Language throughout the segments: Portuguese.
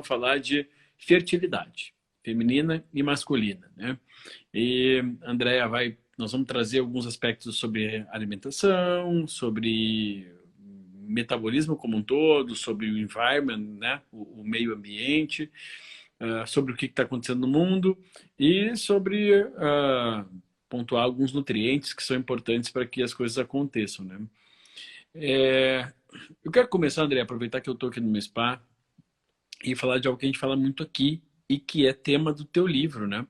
vamos falar de fertilidade, feminina e masculina, né? E Andrea nós vamos trazer alguns aspectos sobre alimentação, sobre metabolismo como um todo, sobre o environment, né? O meio ambiente, sobre o que está acontecendo no mundo e sobre pontuar alguns nutrientes que são importantes para que as coisas aconteçam, né? Eu quero começar, André, aproveitar que eu estou aqui no meu spa e falar de algo que a gente fala muito aqui e que é tema do teu livro, né?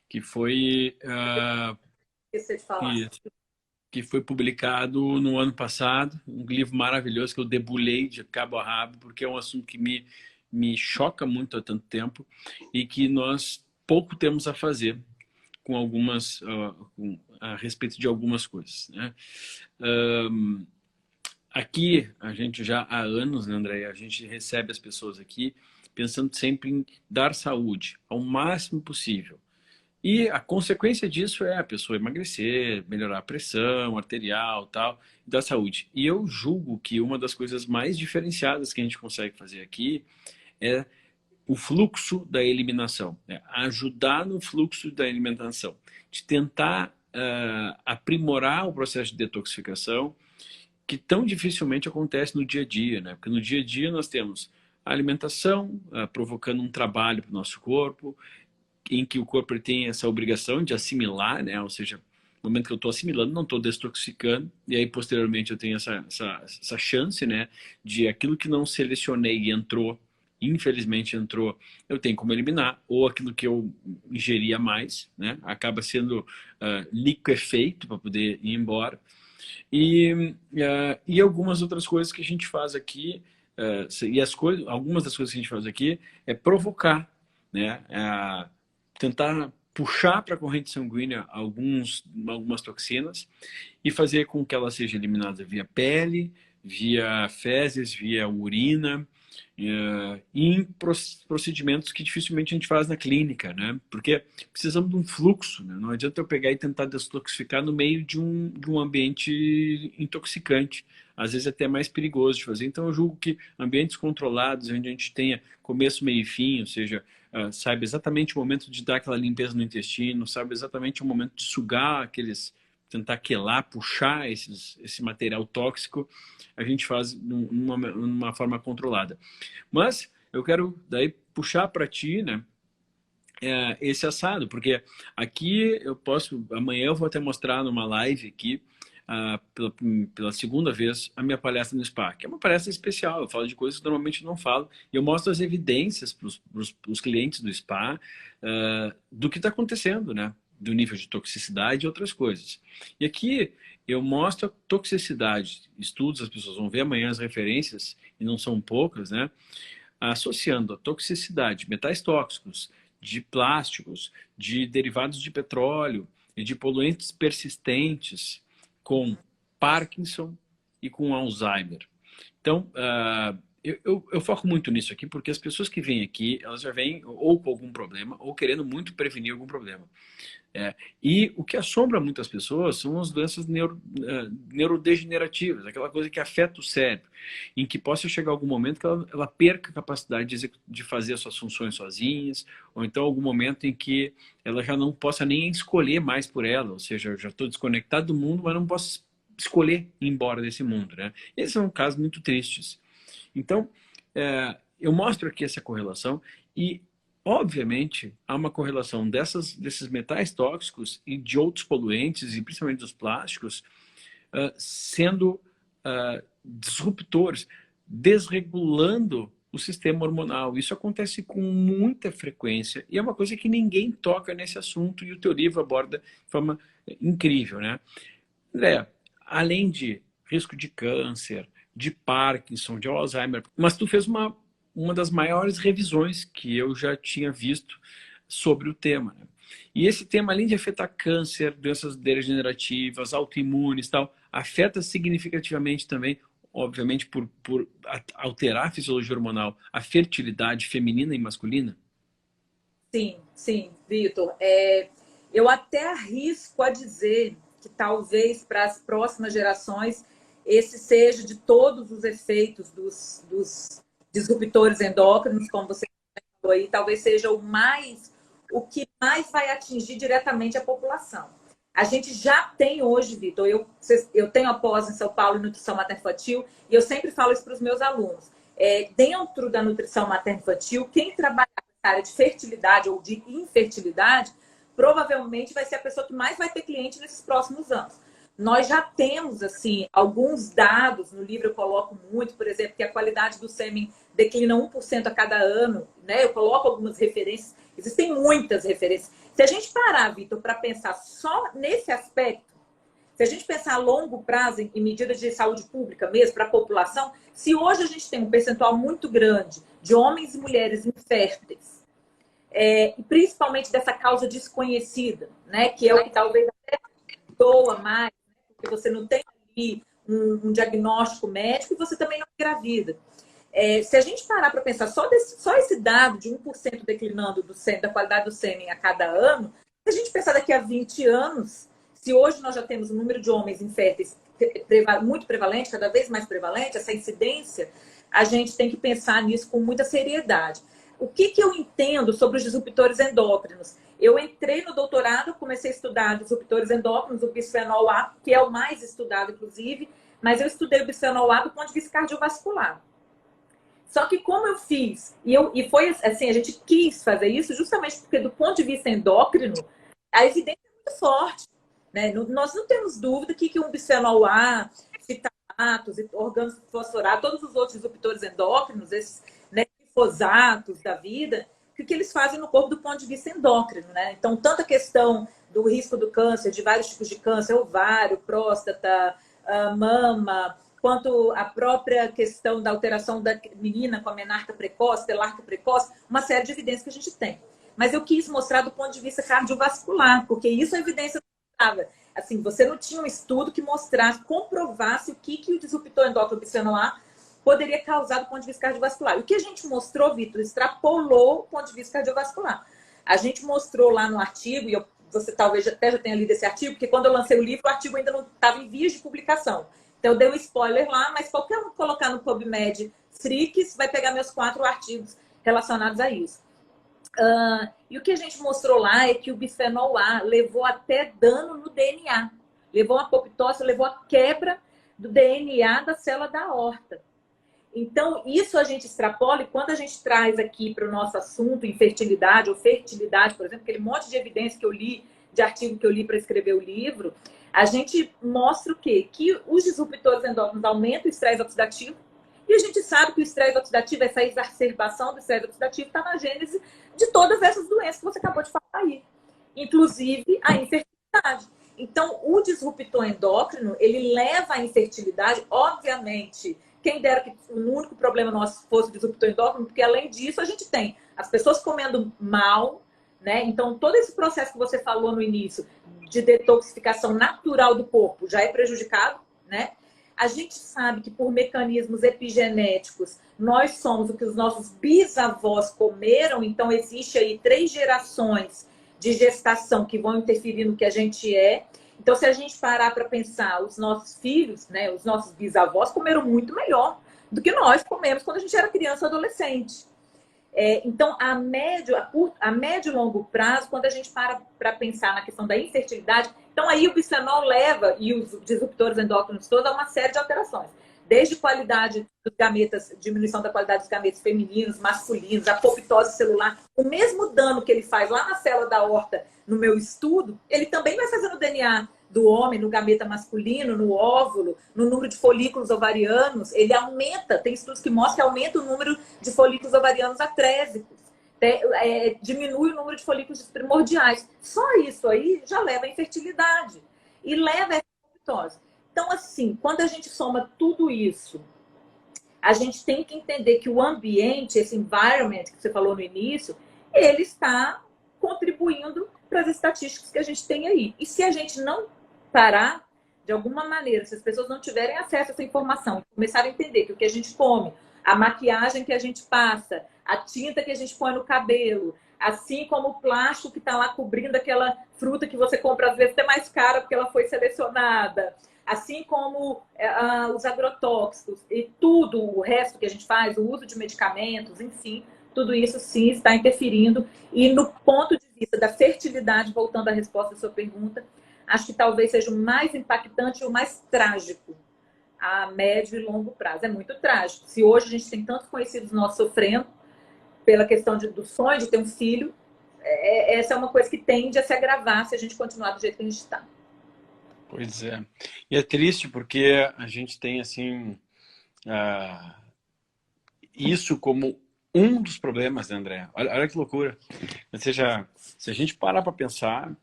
Que foi Esqueci de falar. que foi publicado no ano passado, um livro maravilhoso que eu debulhei de cabo a rabo, porque é um assunto que me choca muito há tanto tempo e que nós pouco temos a fazer com a respeito de algumas coisas, né? Aqui, a gente já há anos, né, André, a gente recebe as pessoas aqui pensando sempre em dar saúde ao máximo possível. E a consequência disso é a pessoa emagrecer, melhorar a pressão arterial, tal, da saúde. E eu julgo que uma das coisas mais diferenciadas que a gente consegue fazer aqui é o fluxo da eliminação, né? Ajudar no fluxo da alimentação, de tentar aprimorar o processo de detoxificação, que tão dificilmente acontece no dia a dia, né? Porque no dia a dia nós temos a alimentação provocando um trabalho para o nosso corpo, em que o corpo tem essa obrigação de assimilar, né? Ou seja, no momento que eu estou assimilando, não estou detoxificando, e aí posteriormente eu tenho essa chance, né? De aquilo que não selecionei e entrou, infelizmente entrou, eu tenho como eliminar, ou aquilo que eu ingeria mais, né? Acaba sendo liquefeito para poder ir embora. E algumas outras coisas que a gente faz aqui, algumas das coisas que a gente faz aqui é provocar, né? Tentar puxar para a corrente sanguínea algumas toxinas e fazer com que ela seja eliminada via pele, via fezes, via urina, em procedimentos que dificilmente a gente faz na clínica, né? Porque precisamos de um fluxo, né? Não adianta eu pegar e tentar detoxificar no meio de um ambiente intoxicante. Às vezes é até mais perigoso de fazer. Então eu julgo que ambientes controlados, onde a gente tenha começo, meio e fim, ou seja, sabe exatamente o momento de dar aquela limpeza no intestino, sabe exatamente o momento de sugar tentar quelar, puxar esse material tóxico, a gente faz numa forma controlada. Mas eu quero daí puxar para ti, né, esse assado, porque aqui amanhã eu vou até mostrar numa live aqui, pela segunda vez, a minha palestra no spa, que é uma palestra especial, eu falo de coisas que normalmente não falo, e eu mostro as evidências para os clientes do spa, do que está acontecendo, né? Do nível de toxicidade e outras coisas. E aqui eu mostro a toxicidade, estudos, as pessoas vão ver amanhã as referências, e não são poucas, né? Associando a toxicidade, metais tóxicos, de plásticos, de derivados de petróleo e de poluentes persistentes com Parkinson e com Alzheimer. Então, eu foco muito nisso aqui, porque as pessoas que vêm aqui, elas já vêm ou com algum problema, ou querendo muito prevenir algum problema. E o que assombra muitas pessoas são as doenças neurodegenerativas, aquela coisa que afeta o cérebro, em que possa chegar algum momento que ela perca a capacidade de fazer as suas funções sozinhas, ou então algum momento em que ela já não possa nem escolher mais por ela, ou seja, eu já estou desconectado do mundo, mas não posso escolher ir embora desse mundo, né? Esses são casos muito tristes. Então, eu mostro aqui essa correlação e obviamente, há uma correlação desses metais tóxicos e de outros poluentes, e principalmente dos plásticos, sendo disruptores, desregulando o sistema hormonal. Isso acontece com muita frequência e é uma coisa que ninguém toca nesse assunto e o teu livro aborda de forma incrível, né? André, além de risco de câncer, de Parkinson, de Alzheimer, mas tu fez uma das maiores revisões que eu já tinha visto sobre o tema, né? E esse tema, além de afetar câncer, doenças degenerativas, autoimunes e tal, afeta significativamente também, obviamente, por alterar a fisiologia hormonal, a fertilidade feminina e masculina? Sim, sim, Vitor. Eu até arrisco a dizer que talvez para as próximas gerações esse seja de todos os efeitos dos disruptores endócrinos, como você falou aí, talvez seja o que mais vai atingir diretamente a população. A gente já tem hoje, Vitor, eu tenho a pós em São Paulo em nutrição materno-infantil e eu sempre falo isso para os meus alunos. Dentro da nutrição materno-infantil, quem trabalha na área de fertilidade ou de infertilidade, provavelmente vai ser a pessoa que mais vai ter cliente nesses próximos anos. Nós já temos, assim, alguns dados, no livro eu coloco muito, por exemplo, que a qualidade do sêmen declina 1% a cada ano, né? Eu coloco algumas referências, existem muitas referências. Se a gente parar, Vitor, para pensar só nesse aspecto, se a gente pensar a longo prazo, em medidas de saúde pública mesmo, para a população, se hoje a gente tem um percentual muito grande de homens e mulheres inférteis, e principalmente dessa causa desconhecida, né? Que é o que talvez até doa mais, porque você não tem ali um diagnóstico médico e você também não engravida. Se a gente parar para pensar só esse dado de 1% declinando da qualidade do sêmen a cada ano, se a gente pensar daqui a 20 anos, se hoje nós já temos um número de homens inférteis muito prevalente, cada vez mais prevalente, essa incidência, a gente tem que pensar nisso com muita seriedade. O que eu entendo sobre os disruptores endócrinos? Eu entrei no doutorado, comecei a estudar disruptores endócrinos, o bisfenol A, que é o mais estudado, inclusive, mas eu estudei o bisfenol A do ponto de vista cardiovascular. Só que como eu fiz, e foi assim, a gente quis fazer isso justamente porque do ponto de vista endócrino, a evidência é muito forte. Né? Nós não temos dúvida que um bisfenol A, fitalatos, organofosforados, todos os outros disruptores endócrinos, esses, né, glifosatos da vida, o que eles fazem no corpo do ponto de vista endócrino. Né? Então, tanto a questão do risco do câncer, de vários tipos de câncer, ovário, próstata, mama, quanto a própria questão da alteração da menina com a menarca precoce, telarca precoce, uma série de evidências que a gente tem. Mas eu quis mostrar do ponto de vista cardiovascular, porque isso é evidência. Assim, você não tinha um estudo que mostrasse, comprovasse o que o disruptor endócrino bisfenol A poderia causar do ponto de vista cardiovascular. O que a gente mostrou, Vitor, extrapolou o ponto de vista cardiovascular. A gente mostrou lá no artigo, e você talvez até já tenha lido esse artigo, porque quando eu lancei o livro, o artigo ainda não estava em vias de publicação. Então eu dei um spoiler lá, mas qualquer um que colocar no PubMed Fricks vai pegar meus 4 artigos relacionados a isso. E o que a gente mostrou lá é que o bisfenol A levou até dano no DNA. Levou uma apoptose, levou a quebra do DNA da célula da aorta. Então, isso a gente extrapola e quando a gente traz aqui para o nosso assunto, infertilidade ou fertilidade, por exemplo, aquele monte de evidência que eu li, de artigo que eu li para escrever o livro, a gente mostra o quê? Que os disruptores endócrinos aumentam o estresse oxidativo. E a gente sabe que o estresse oxidativo, essa exacerbação do estresse oxidativo, está na gênese de todas essas doenças que você acabou de falar aí. Inclusive a infertilidade. Então, o disruptor endócrino, ele leva à infertilidade, obviamente. Quem dera que o único problema nosso fosse o disruptor endócrino, porque além disso a gente tem as pessoas comendo mal, né? Então, todo esse processo que você falou no início de detoxificação natural do corpo já é prejudicado, né? A gente sabe que por mecanismos epigenéticos nós somos o que os nossos bisavós comeram, então existe aí 3 gerações de gestação que vão interferir no que a gente é. Então, se a gente parar para pensar, os nossos filhos, né, os nossos bisavós comeram muito melhor do que nós comemos quando a gente era criança ou adolescente. Então, a médio e longo prazo, quando a gente para pensar na questão da infertilidade, então aí o bisfenol leva, e os disruptores endócrinos todos, a uma série de alterações. Desde qualidade dos gametas, diminuição da qualidade dos gametas femininos, masculinos, apoptose celular, o mesmo dano que ele faz lá na célula da aorta, no meu estudo, ele também vai fazer no DNA do homem, no gameta masculino, no óvulo, no número de folículos ovarianos. Ele aumenta, tem estudos que mostram que aumenta o número de folículos ovarianos atrésicos. Diminui o número de folículos primordiais. Só isso aí já leva à infertilidade e leva à apoptose. Então, assim, quando a gente soma tudo isso, a gente tem que entender que o ambiente, esse environment que você falou no início, ele está contribuindo para as estatísticas que a gente tem aí. E se a gente não parar, de alguma maneira, se as pessoas não tiverem acesso a essa informação, começarem a entender que o que a gente come, a maquiagem que a gente passa, a tinta que a gente põe no cabelo, assim como o plástico que está lá cobrindo aquela fruta que você compra, às vezes até mais cara porque ela foi selecionada, Assim como os agrotóxicos e tudo o resto que a gente faz, o uso de medicamentos, enfim, tudo isso sim está interferindo. E no ponto de vista da fertilidade, voltando à resposta da sua pergunta, acho que talvez seja o mais impactante e o mais trágico a médio e longo prazo. É muito trágico. Se hoje a gente tem tantos conhecidos nossos sofrendo pela questão do sonho de ter um filho, essa é uma coisa que tende a se agravar se a gente continuar do jeito que a gente está. Pois é. E é triste porque a gente tem, assim, isso como um dos problemas, né, André? Olha que loucura. Ou seja, se a gente parar para pensar,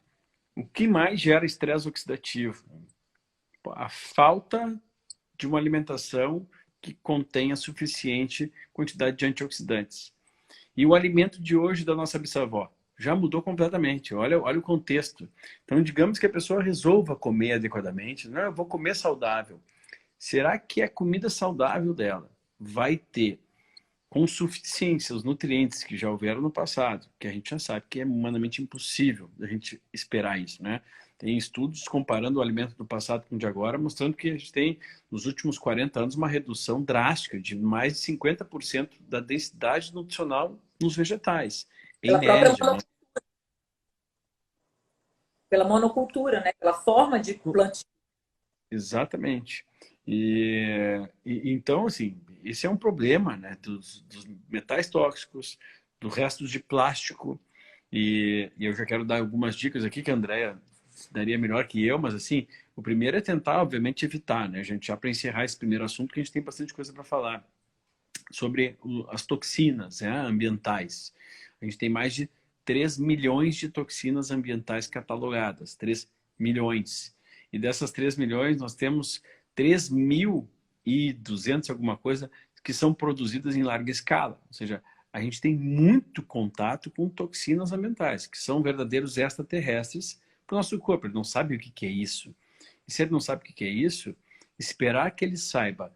o que mais gera estresse oxidativo? A falta de uma alimentação que contenha suficiente quantidade de antioxidantes. E o alimento de hoje da nossa bisavó já mudou completamente. Olha o contexto. Então, digamos que a pessoa resolva comer adequadamente. Não, eu vou comer saudável. Será que a comida saudável dela vai ter com suficiência os nutrientes que já houveram no passado, que a gente já sabe que é humanamente impossível a gente esperar isso, né? Tem estudos comparando o alimento do passado com o de agora, mostrando que a gente tem, nos últimos 40 anos, uma redução drástica de mais de 50% da densidade nutricional nos vegetais, em Pela própria média, né? pela monocultura, né? Pela forma de plantio. Exatamente. Então, assim, esse é um problema, né, dos metais tóxicos, do resto de plástico. E eu já quero dar algumas dicas aqui que a Andrea daria melhor que eu, mas assim, o primeiro é tentar, obviamente, evitar, né, gente, já para encerrar esse primeiro assunto, que a gente tem bastante coisa para falar sobre as toxinas, né, ambientais. A gente tem mais de 3 milhões de toxinas ambientais catalogadas, 3 milhões. E dessas 3 milhões, nós temos 3.200 alguma coisa que são produzidas em larga escala. Ou seja, a gente tem muito contato com toxinas ambientais, que são verdadeiros extraterrestres para o nosso corpo. Ele não sabe o que é isso. E se ele não sabe o que é isso, esperar que ele saiba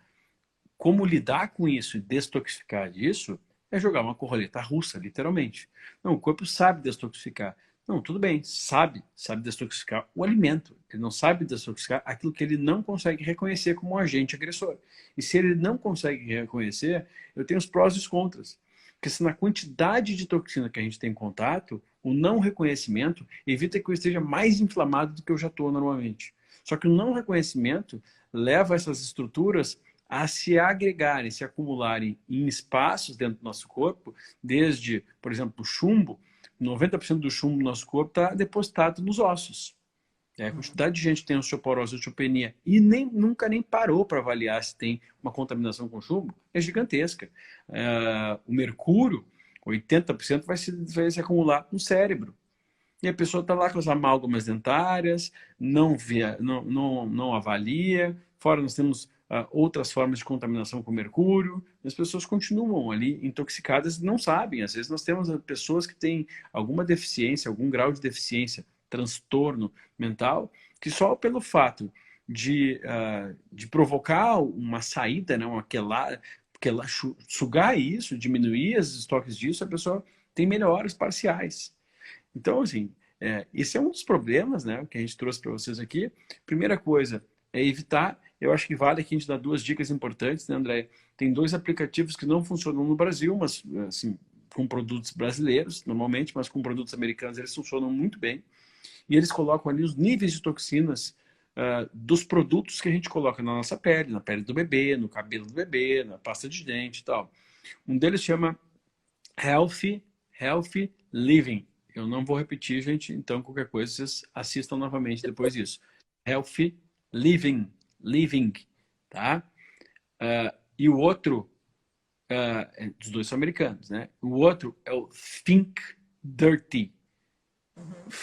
como lidar com isso e destoxificar disso é jogar uma roleta russa, literalmente. Não, o corpo sabe destoxificar. Não, tudo bem, sabe destoxificar o alimento. Ele não sabe destoxificar aquilo que ele não consegue reconhecer como um agente agressor. E se ele não consegue reconhecer, eu tenho os prós e os contras. Porque se na quantidade de toxina que a gente tem em contato, o não reconhecimento evita que eu esteja mais inflamado do que eu já estou normalmente. Só que o não reconhecimento leva essas estruturas a se agregarem, se acumularem em espaços dentro do nosso corpo, desde, por exemplo, o chumbo. 90% do chumbo do nosso corpo está depositado nos ossos. A quantidade de gente que tem osteoporose, osteopenia e nunca nem parou para avaliar se tem uma contaminação com chumbo é gigantesca. O mercúrio, 80% vai se acumular no cérebro. E a pessoa está lá com as amálgamas dentárias, não avalia. Fora nós temos outras formas de contaminação com mercúrio. E as pessoas continuam ali intoxicadas e não sabem. Às vezes nós temos pessoas que têm alguma deficiência, algum grau de deficiência, transtorno mental, que só pelo fato de provocar uma saída, né, sugar isso, diminuir os estoques disso, a pessoa tem melhoras parciais. Então, assim, esse é um dos problemas, né, que a gente trouxe para vocês aqui. Primeira coisa é evitar. Eu acho que vale aqui a gente dar duas dicas importantes, né, André? Tem 2 aplicativos que não funcionam no Brasil, mas assim, com produtos brasileiros, normalmente, mas com produtos americanos eles funcionam muito bem. E eles colocam ali os níveis de toxinas dos produtos que a gente coloca na nossa pele, na pele do bebê, no cabelo do bebê, na pasta de dente e tal. Um deles chama Healthy Living. Eu não vou repetir, gente, então qualquer coisa vocês assistam novamente depois disso. Healthy Living, tá? E o outro, os 2 são americanos, né? O outro é o Think Dirty.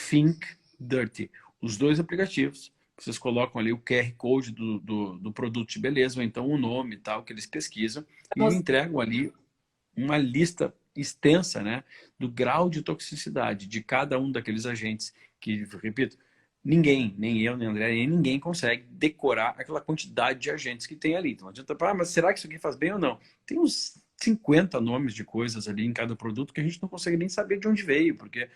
Think Dirty. Os 2 aplicativos, vocês colocam ali o QR Code do produto de beleza, ou então o nome e tal, que eles pesquisam, e entregam ali uma lista extensa, né, do grau de toxicidade de cada um daqueles agentes que, repito, ninguém, nem eu, nem André, nem ninguém consegue decorar aquela quantidade de agentes que tem ali. Então não adianta falar, mas será que isso aqui faz bem ou não? Tem uns 50 nomes de coisas ali em cada produto que a gente não consegue nem saber de onde veio, porque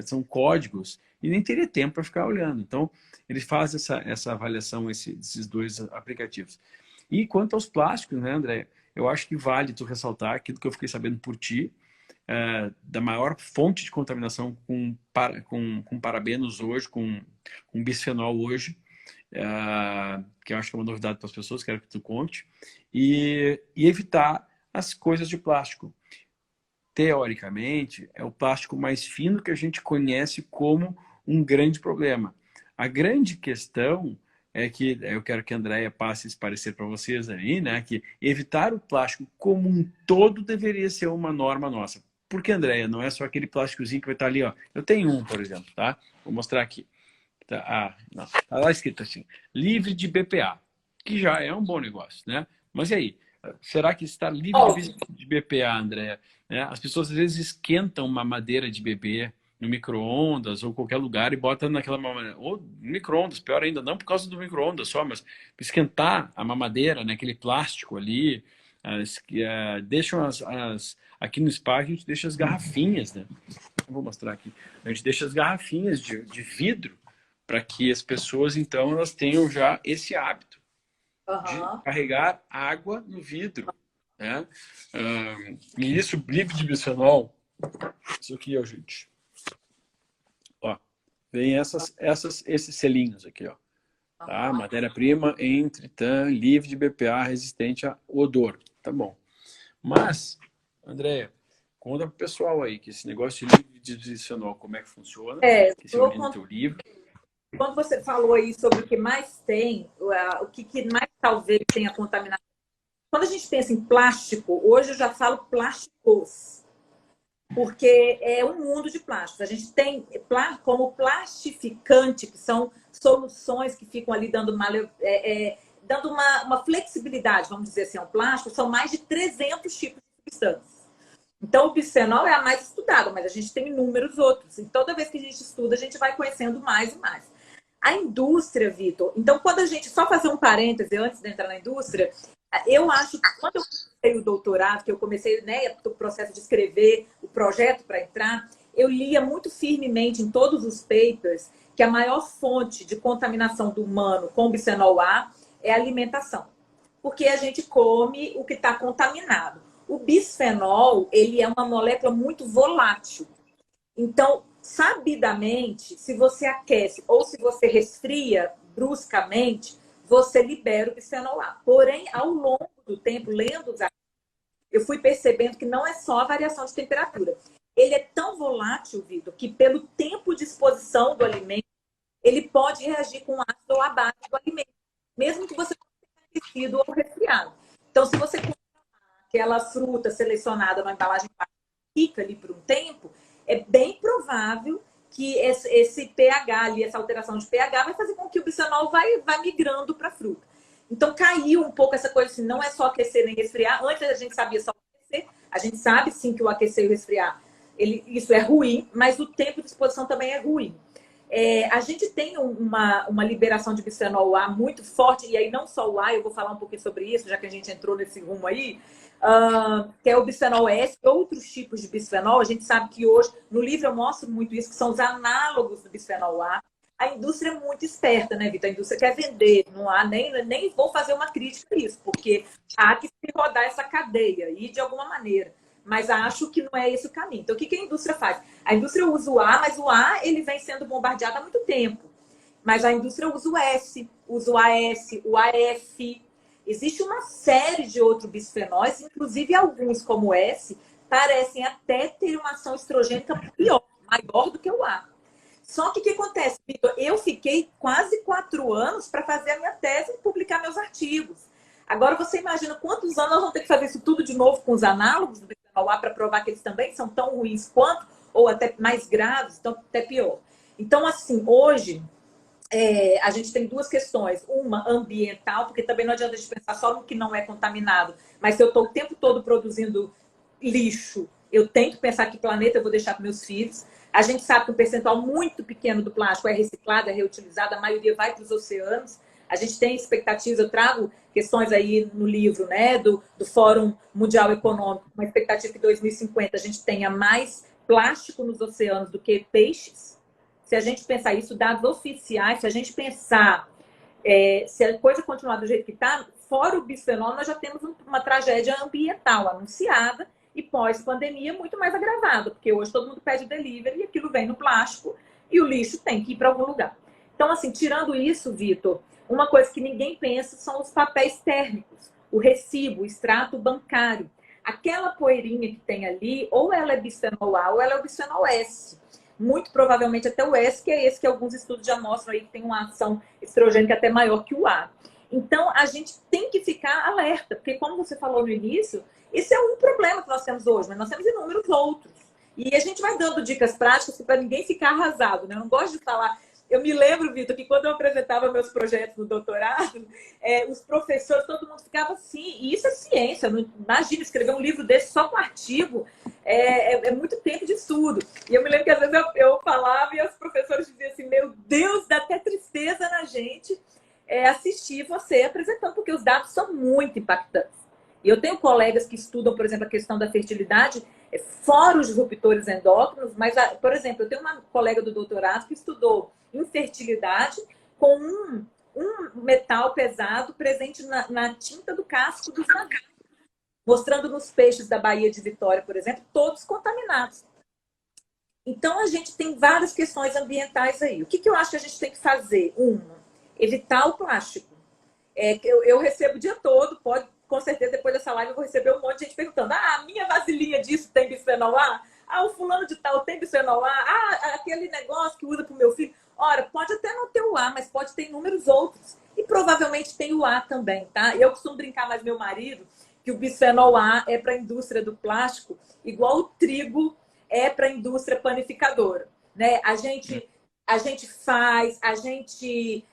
são códigos e nem teria tempo para ficar olhando. Então, ele faz essa avaliação, esses dois aplicativos. E quanto aos plásticos, né, André? Eu acho que vale tu ressaltar aquilo que eu fiquei sabendo por ti, da maior fonte de contaminação com parabenos hoje, com bisfenol hoje, que eu acho que é uma novidade para as pessoas, quero que tu conte, e evitar as coisas de plástico. Teoricamente, é o plástico mais fino que a gente conhece como um grande problema. A grande questão é que, eu quero que a Andréia passe esse parecer para vocês aí, né, que evitar o plástico como um todo deveria ser uma norma nossa. Porque, Andréia, não é só aquele plásticozinho que vai estar ali, ó. Eu tenho um, por exemplo, tá? Vou mostrar aqui. Não. Tá lá escrito assim, livre de BPA, que já é um bom negócio, né? Mas e aí? Será que está livre de BPA, Andréia? As pessoas às vezes esquentam uma madeira de bebê no micro-ondas ou qualquer lugar e botam naquela mamadeira. Ou micro-ondas, pior ainda, não por causa do micro-ondas só, mas esquentar a mamadeira, né, aquele plástico ali, deixam aqui no spa a gente deixa as garrafinhas, né? Eu vou mostrar aqui. A gente deixa as garrafinhas de vidro para que as pessoas, então, elas tenham já esse hábito de carregar água no vidro, né? E isso, livre de bisfenol, isso aqui, ó, gente. Ó, vem esses selinhos aqui, ó. Tá? Matéria-prima entre livre de BPA, resistente a odor. Tá bom. Mas, Andréia, conta pro pessoal aí que esse negócio de livre de bisfenol, como é que funciona, que você olha no teu livro. Quando você falou aí sobre o que mais tem, o que mais talvez tenha contaminação. Quando a gente pensa em plástico, hoje eu já falo plásticos, porque é um mundo de plásticos. A gente tem como plastificante, que são soluções que ficam ali dando uma flexibilidade, vamos dizer assim, ao plástico, são mais de 300 tipos de substâncias. Então, o bisfenol é a mais estudada, mas a gente tem inúmeros outros. E toda vez que a gente estuda, a gente vai conhecendo mais e mais. A indústria, Vitor, então quando a gente, só fazer um parêntese antes de entrar na indústria, eu acho que quando eu comecei o doutorado, que eu comecei, né, o processo de escrever o projeto para entrar, eu lia muito firmemente em todos os papers que a maior fonte de contaminação do humano com bisfenol A é a alimentação. Porque a gente come o que está contaminado. O bisfenol, ele é uma molécula muito volátil. Então, sabidamente, se você aquece ou se você resfria bruscamente, você libera o bisfenol A. Porém, ao longo do tempo, lendo os artigos, eu fui percebendo que não é só a variação de temperatura. Ele é tão volátil, Vitor, que pelo tempo de exposição do alimento, ele pode reagir com ácido ou a base do alimento, mesmo que você não tenha aquecido ou resfriado. Então, se você comprar aquela fruta selecionada na embalagem fica ali por um tempo, é bem provável que esse pH ali, essa alteração de pH vai fazer com que o bisfenol vai migrando para a fruta. Então caiu um pouco essa coisa assim, não é só aquecer nem resfriar. Antes a gente sabia só aquecer, a gente sabe sim que o aquecer e o resfriar, isso é ruim, mas o tempo de exposição também é ruim. A gente tem uma liberação de bisfenol A muito forte, e aí não só o A, eu vou falar um pouquinho sobre isso, já que a gente entrou nesse rumo aí, que é o bisfenol S, outros tipos de bisfenol. A gente sabe que hoje, no livro eu mostro muito isso, que são os análogos do bisfenol A. A indústria é muito esperta, né, Vitor? A indústria quer vender, não há nem vou fazer uma crítica a isso, porque há que se rodar essa cadeia, e de alguma maneira. Mas acho que não é esse o caminho. Então, o que a indústria faz? A indústria usa o A, mas o A ele vem sendo bombardeado há muito tempo. Mas a indústria usa o S, usa o AS, o AF. Existe uma série de outros bisfenóis, inclusive alguns, como o S, parecem até ter uma ação estrogênica pior, maior do que o A. Só que o que acontece, Vitor? Eu fiquei quase 4 anos para fazer a minha tese e publicar meus artigos. Agora você imagina quantos anos nós vamos ter que fazer isso tudo de novo com os análogos do bisfenol A para provar que eles também são tão ruins quanto, ou até mais graves, então até pior. Então, assim, hoje a gente tem duas questões. Uma ambiental, porque também não adianta a gente pensar só no que não é contaminado, mas se eu estou o tempo todo produzindo lixo, eu tenho que pensar que planeta eu vou deixar para meus filhos. A gente sabe que um percentual muito pequeno do plástico é reciclado, é reutilizado, a maioria vai para os oceanos. A gente tem expectativas, eu trago questões aí no livro, né, do Fórum Mundial Econômico, uma expectativa que em 2050 a gente tenha mais plástico nos oceanos do que peixes. Se a gente pensar isso, dados oficiais, se a gente pensar, se a coisa continuar do jeito que está, fora o bisfenol, nós já temos uma tragédia ambiental anunciada e pós-pandemia muito mais agravada, porque hoje todo mundo pede delivery e aquilo vem no plástico e o lixo tem que ir para algum lugar. Então, assim, tirando isso, Vitor, uma coisa que ninguém pensa são os papéis térmicos, o recibo, o extrato bancário. Aquela poeirinha que tem ali, ou ela é bisfenol A ou ela é o bisfenol S. Muito provavelmente até o S, que é esse que alguns estudos já mostram aí que tem uma ação estrogênica até maior que o A. Então, a gente tem que ficar alerta, porque como você falou no início, esse é um problema que nós temos hoje, mas nós temos inúmeros outros. E a gente vai dando dicas práticas para ninguém ficar arrasado, né? Eu não gosto de falar... Eu me lembro, Vitor, que quando eu apresentava meus projetos no doutorado, os professores, todo mundo ficava assim, e isso é ciência, não, imagina escrever um livro desse só com artigo, é muito tempo de estudo. E eu me lembro que às vezes eu falava e os professores diziam assim, meu Deus, dá até tristeza na gente assistir você apresentando, porque os dados são muito impactantes. E eu tenho colegas que estudam, por exemplo, a questão da fertilidade, fora os disruptores endócrinos, mas, por exemplo, eu tenho uma colega do doutorado que estudou infertilidade com um metal pesado presente na tinta do casco dos navios, mostrando nos peixes da Baía de Vitória, por exemplo, todos contaminados. Então, a gente tem várias questões ambientais aí. O que eu acho que a gente tem que fazer? Evitar o plástico. Eu recebo o dia todo, com certeza depois dessa live eu vou receber um monte de gente perguntando: a minha vasilhinha disso tem bisfenol A? O fulano de tal tem bisfenol A? Aquele negócio que usa para o meu filho. Ora, pode até não ter o A, mas pode ter inúmeros outros. E provavelmente tem o A também, tá? Eu costumo brincar mais meu marido que o bisfenol A é para a indústria do plástico, igual o trigo é para a indústria panificadora, né? A gente faz, a gente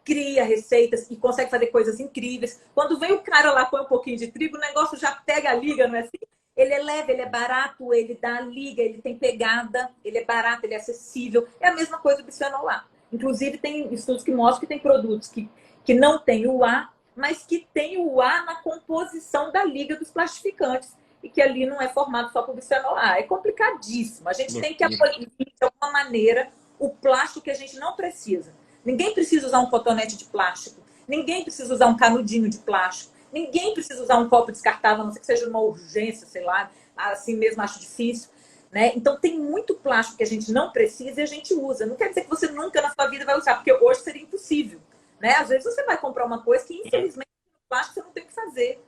cria receitas e consegue fazer coisas incríveis. Quando vem o cara lá, põe um pouquinho de trigo, o negócio já pega a liga, não é assim? Ele é leve, ele é barato, ele dá liga, ele tem pegada, ele é barato, ele é acessível. É a mesma coisa do bisfenol A. Inclusive, tem estudos que mostram que tem produtos que não tem o A, mas que tem o A na composição da liga dos plastificantes. E que ali não é formado só por bisfenol A. É complicadíssimo. A gente tem que abolir, de alguma maneira, o plástico que a gente não precisa. Ninguém precisa usar um cotonete de plástico. Ninguém precisa usar um canudinho de plástico. Ninguém precisa usar um copo descartável, a não ser que seja uma urgência, sei lá. Assim mesmo acho difícil. Né? Então, tem muito plástico que a gente não precisa e a gente usa. Não quer dizer que você nunca na sua vida vai usar, porque hoje seria impossível. Né? Às vezes você vai comprar uma coisa que, infelizmente, no plástico você não tem o que fazer.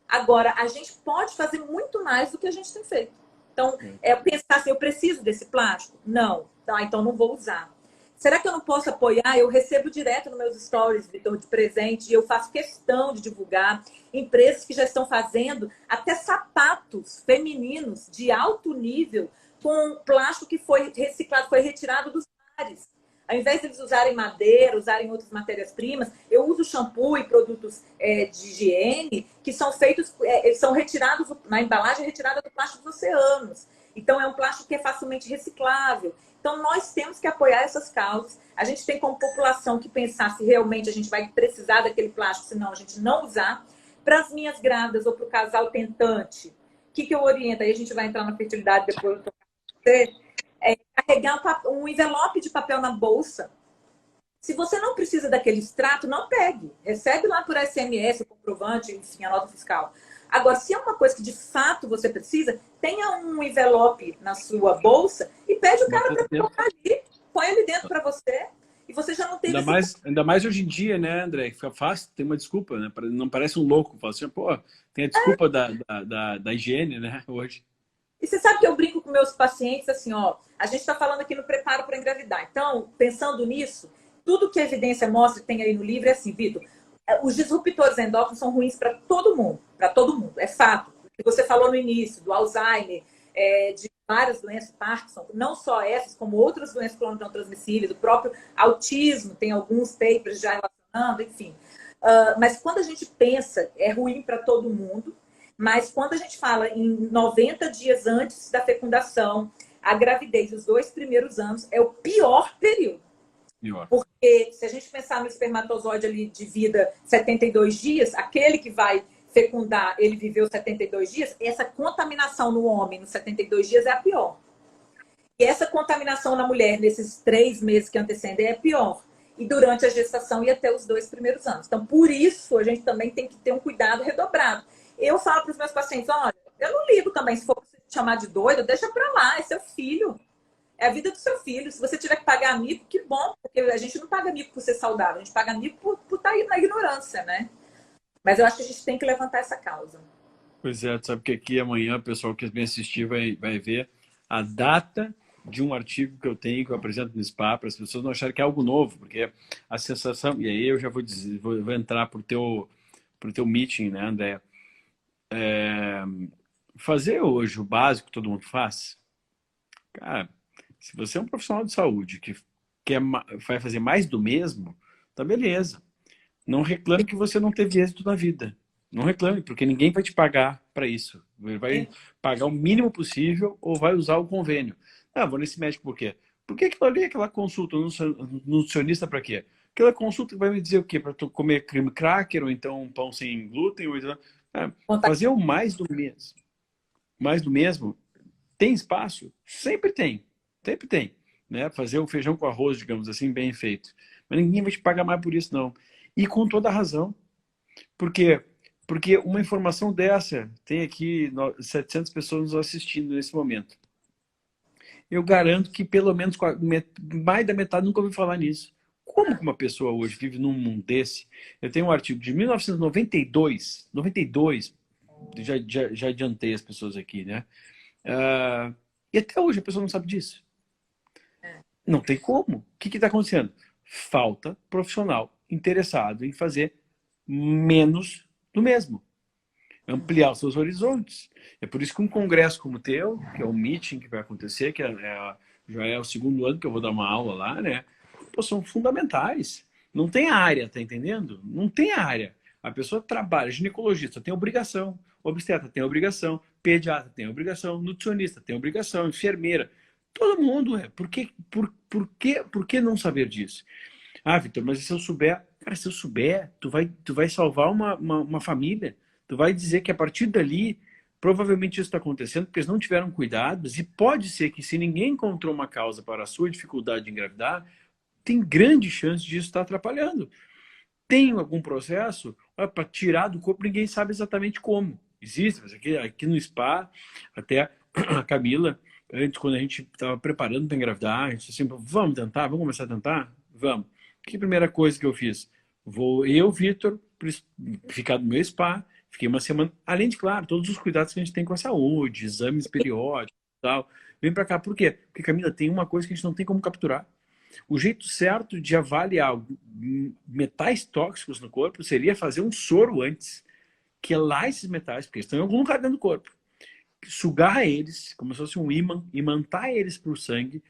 Agora, a gente pode fazer muito mais do que a gente tem feito. Então, pensar assim, eu preciso desse plástico? Não. Então não vou usar. Será que eu não posso apoiar? Eu recebo direto nos meus stories, Vitor, de presente, e eu faço questão de divulgar empresas que já estão fazendo até sapatos femininos de alto nível com plástico que foi reciclado, foi retirado dos mares. Ao invés de eles usarem madeira, usarem outras matérias-primas, eu uso shampoo e produtos de higiene que são feitos, são retirados, na embalagem é retirada do plástico dos oceanos. Então, é um plástico que é facilmente reciclável. Então, nós temos que apoiar essas causas. A gente tem como população que pensar se realmente a gente vai precisar daquele plástico, senão a gente não usar. Para as minhas grávidas ou para o casal tentante, o que eu oriento? Aí a gente vai entrar na fertilidade depois eu tocar com você. Carregar um envelope de papel na bolsa. Se você não precisa daquele extrato, não pegue. Recebe lá por SMS, o comprovante, enfim, a nota fiscal. Agora, se é uma coisa que de fato você precisa, tenha um envelope na sua bolsa e pede o cara para colocar ali. Põe ele dentro para você e você já não tem... Ainda mais hoje em dia, né, André? Fica fácil, tem uma desculpa, né? Não parece um louco. Fala assim, pô, tem a desculpa da higiene, né, hoje. E você sabe que eu brinco com meus pacientes assim, ó, a gente está falando aqui no preparo para engravidar. Então, pensando nisso, tudo que a evidência mostra, tem aí no livro, é assim, Vitor, os disruptores endócrinos são ruins para todo mundo, é fato. O que você falou no início, do Alzheimer, de várias doenças, Parkinson, não só essas, como outras doenças crônicas não transmissíveis, o próprio autismo, tem alguns papers já relacionando, enfim. Mas quando a gente pensa, é ruim para todo mundo, mas quando a gente fala em 90 dias antes da fecundação, a gravidez, os 2 primeiros anos, é o pior período. Pior. Porque se a gente pensar no espermatozoide ali de vida 72 dias, aquele que vai fecundar, ele viveu 72 dias, essa contaminação no homem nos 72 dias é a pior. E essa contaminação na mulher nesses 3 meses que antecedem é pior. E durante a gestação e até os 2 primeiros anos. Então, por isso, a gente também tem que ter um cuidado redobrado. Eu falo para os meus pacientes, olha, eu não ligo também, se for chamar de doido, deixa para lá, é seu filho. É a vida do seu filho. Se você tiver que pagar amigo, que bom, porque a gente não paga amigo por ser saudável, a gente paga amigo por estar aí na ignorância, né? Mas eu acho que a gente tem que levantar essa causa. Pois é, tu sabe que aqui amanhã o pessoal que me assistir vai ver a data de um artigo que eu tenho, que eu apresento no SPA, para as pessoas não acharem que é algo novo, porque a sensação, e aí eu já vou dizer, vou entrar pro teu meeting, né, André? Fazer hoje o básico que todo mundo faz, cara, se você é um profissional de saúde que vai fazer mais do mesmo, tá beleza. Não reclame que você não teve êxito na vida. Não reclame, porque ninguém vai te pagar para isso. Ele vai pagar o mínimo possível ou vai usar o convênio. Ah, vou nesse médico por quê? Por que aquilo ali, aquela consulta no nutricionista para quê? Aquela consulta vai me dizer o quê? Para tu comer creme cracker ou então um pão sem glúten? Ou então... fazer o mais do mesmo. Mais do mesmo. Tem espaço? Sempre tem. Sempre tem. Né? Fazer o feijão com arroz, digamos assim, bem feito. Mas ninguém vai te pagar mais por isso, não. E com toda a razão. Por quê? Porque uma informação dessa, tem aqui 700 pessoas nos assistindo nesse momento. Eu garanto que pelo menos mais da metade nunca ouviu falar nisso. Como que uma pessoa hoje vive num mundo desse? Eu tenho um artigo de 1992, 92, já adiantei as pessoas aqui, né? E até hoje a pessoa não sabe disso. Não tem como. O que está acontecendo? Falta profissional interessado em fazer menos do mesmo. Ampliar os seus horizontes. É por isso que um congresso como o teu, que é um meeting que vai acontecer, que já é o segundo ano que eu vou dar uma aula lá, né? Pô, são fundamentais. Não tem área, tá entendendo? Não tem área. A pessoa trabalha, ginecologista tem obrigação, obstetra tem obrigação, pediatra tem obrigação, nutricionista tem obrigação, enfermeira. Todo mundo é. Por que não saber disso? Ah, Vitor, mas se eu souber... Cara, se eu souber, tu vai salvar uma família. Tu vai dizer que a partir dali, provavelmente isso está acontecendo porque eles não tiveram cuidados e pode ser que se ninguém encontrou uma causa para a sua dificuldade de engravidar, tem grande chance disso estar atrapalhando. Tem algum processo para tirar do corpo, ninguém sabe exatamente como. Existe, mas aqui no SPA, até a Camila, antes, quando a gente estava preparando para engravidar, a gente sempre, vamos tentar, vamos começar a tentar? Vamos. Que primeira coisa que eu fiz? Vou eu, Vitor, ficar no meu SPA, fiquei uma semana, além de, claro, todos os cuidados que a gente tem com a saúde, exames periódicos e tal. Vem para cá, por quê? Porque, Camila, tem uma coisa que a gente não tem como capturar. O jeito certo de avaliar metais tóxicos no corpo seria fazer um soro antes, quelar esses metais, porque eles estão em algum lugar dentro do corpo, sugar eles, como se fosse um ímã, imantar eles para o sangue,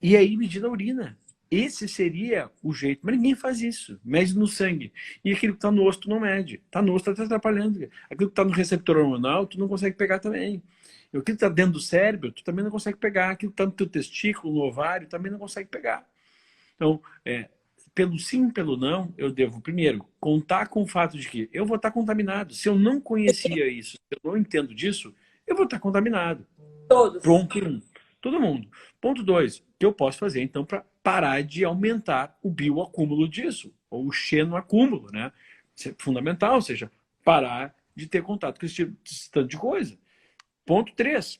e aí medir na urina. Esse seria o jeito, mas ninguém faz isso. Mede no sangue. E aquilo que está no osso, tu não mede. Está no osso, está te atrapalhando. Aquilo que está no receptor hormonal, tu não consegue pegar também. E aquilo que está dentro do cérebro, tu também não consegue pegar. Aquilo que está no teu testículo, no ovário, também não consegue pegar. Então, pelo sim, pelo não, eu devo, primeiro, contar com o fato de que eu vou estar contaminado. Se eu não conhecia isso, se eu não entendo disso, eu vou estar contaminado. Todos. Ponto 1. Todo mundo. Ponto 2. O que eu posso fazer, então, para parar de aumentar o bioacúmulo disso, ou o xenoacúmulo, né? Isso é fundamental, ou seja, parar de ter contato com esse tanto de coisa. Ponto 3.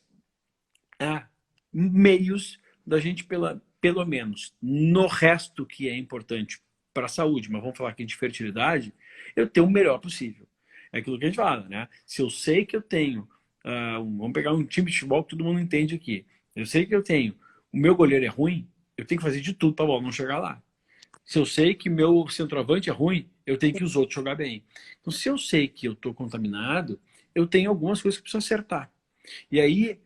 Meios da gente, pelo menos, no resto que é importante para a saúde, mas vamos falar aqui de fertilidade, eu ter o melhor possível. É aquilo que a gente fala, né? Se eu sei que eu tenho, vamos pegar um time de futebol que todo mundo entende aqui, eu sei que eu tenho, o meu goleiro é ruim, eu tenho que fazer de tudo para a bola não chegar lá. Se eu sei que meu centroavante é ruim, eu tenho que os outros jogar bem. Então, se eu sei que eu estou contaminado, eu tenho algumas coisas que preciso acertar. E aí,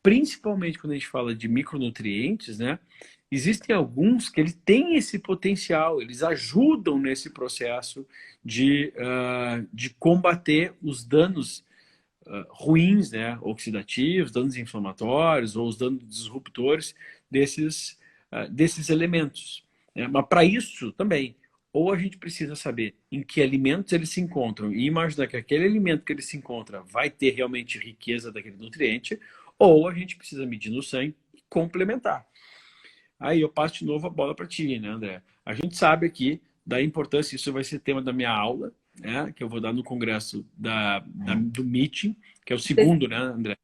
principalmente quando a gente fala de micronutrientes, né? Existem alguns que eles têm esse potencial, eles ajudam nesse processo de combater os danos ruins, né? Oxidativos, danos inflamatórios ou os danos disruptores desses elementos. né? Mas para isso também, ou a gente precisa saber em que alimentos eles se encontram e imaginar que aquele alimento que ele se encontra vai ter realmente riqueza daquele nutriente, ou a gente precisa medir no sangue e complementar. Aí eu passo de novo a bola para ti, né, André? A gente sabe aqui da importância, isso vai ser tema da minha aula, né, que eu vou dar no congresso do meeting, que é o segundo, né, André?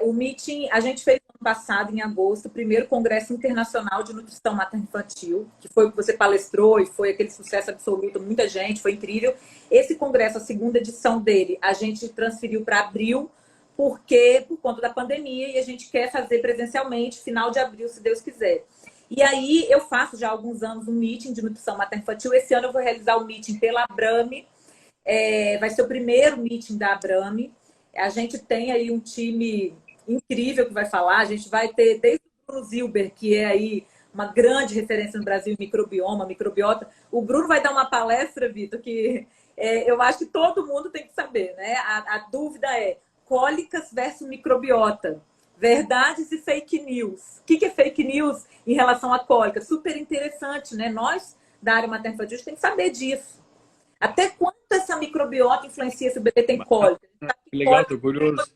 O meeting, a gente fez ano passado, em agosto, o primeiro Congresso Internacional de Nutrição Materno-Infantil, que foi o que você palestrou e foi aquele sucesso absoluto, muita gente, foi incrível. Esse congresso, a segunda edição dele, a gente transferiu para abril, porque por conta da pandemia, e a gente quer fazer presencialmente, final de abril, se Deus quiser. E aí eu faço já há alguns anos um meeting de nutrição materno-infantil. Esse ano eu vou realizar o meeting pela Abrame. Vai ser o primeiro meeting da Abrame. A gente tem aí um time incrível que vai falar. A gente vai ter desde o Bruno Zilber, que é aí uma grande referência no Brasil em microbioma, microbiota. O Bruno vai dar uma palestra, Vitor, que eu acho que todo mundo tem que saber, né? A dúvida é cólicas versus microbiota. Verdades e fake news. O que é fake news em relação à cólica? Super interessante, né? Nós, da área materno-infantil, tem que saber disso. Até quanto essa microbiota influencia se o bebê tem cólica? Legal, tô curioso.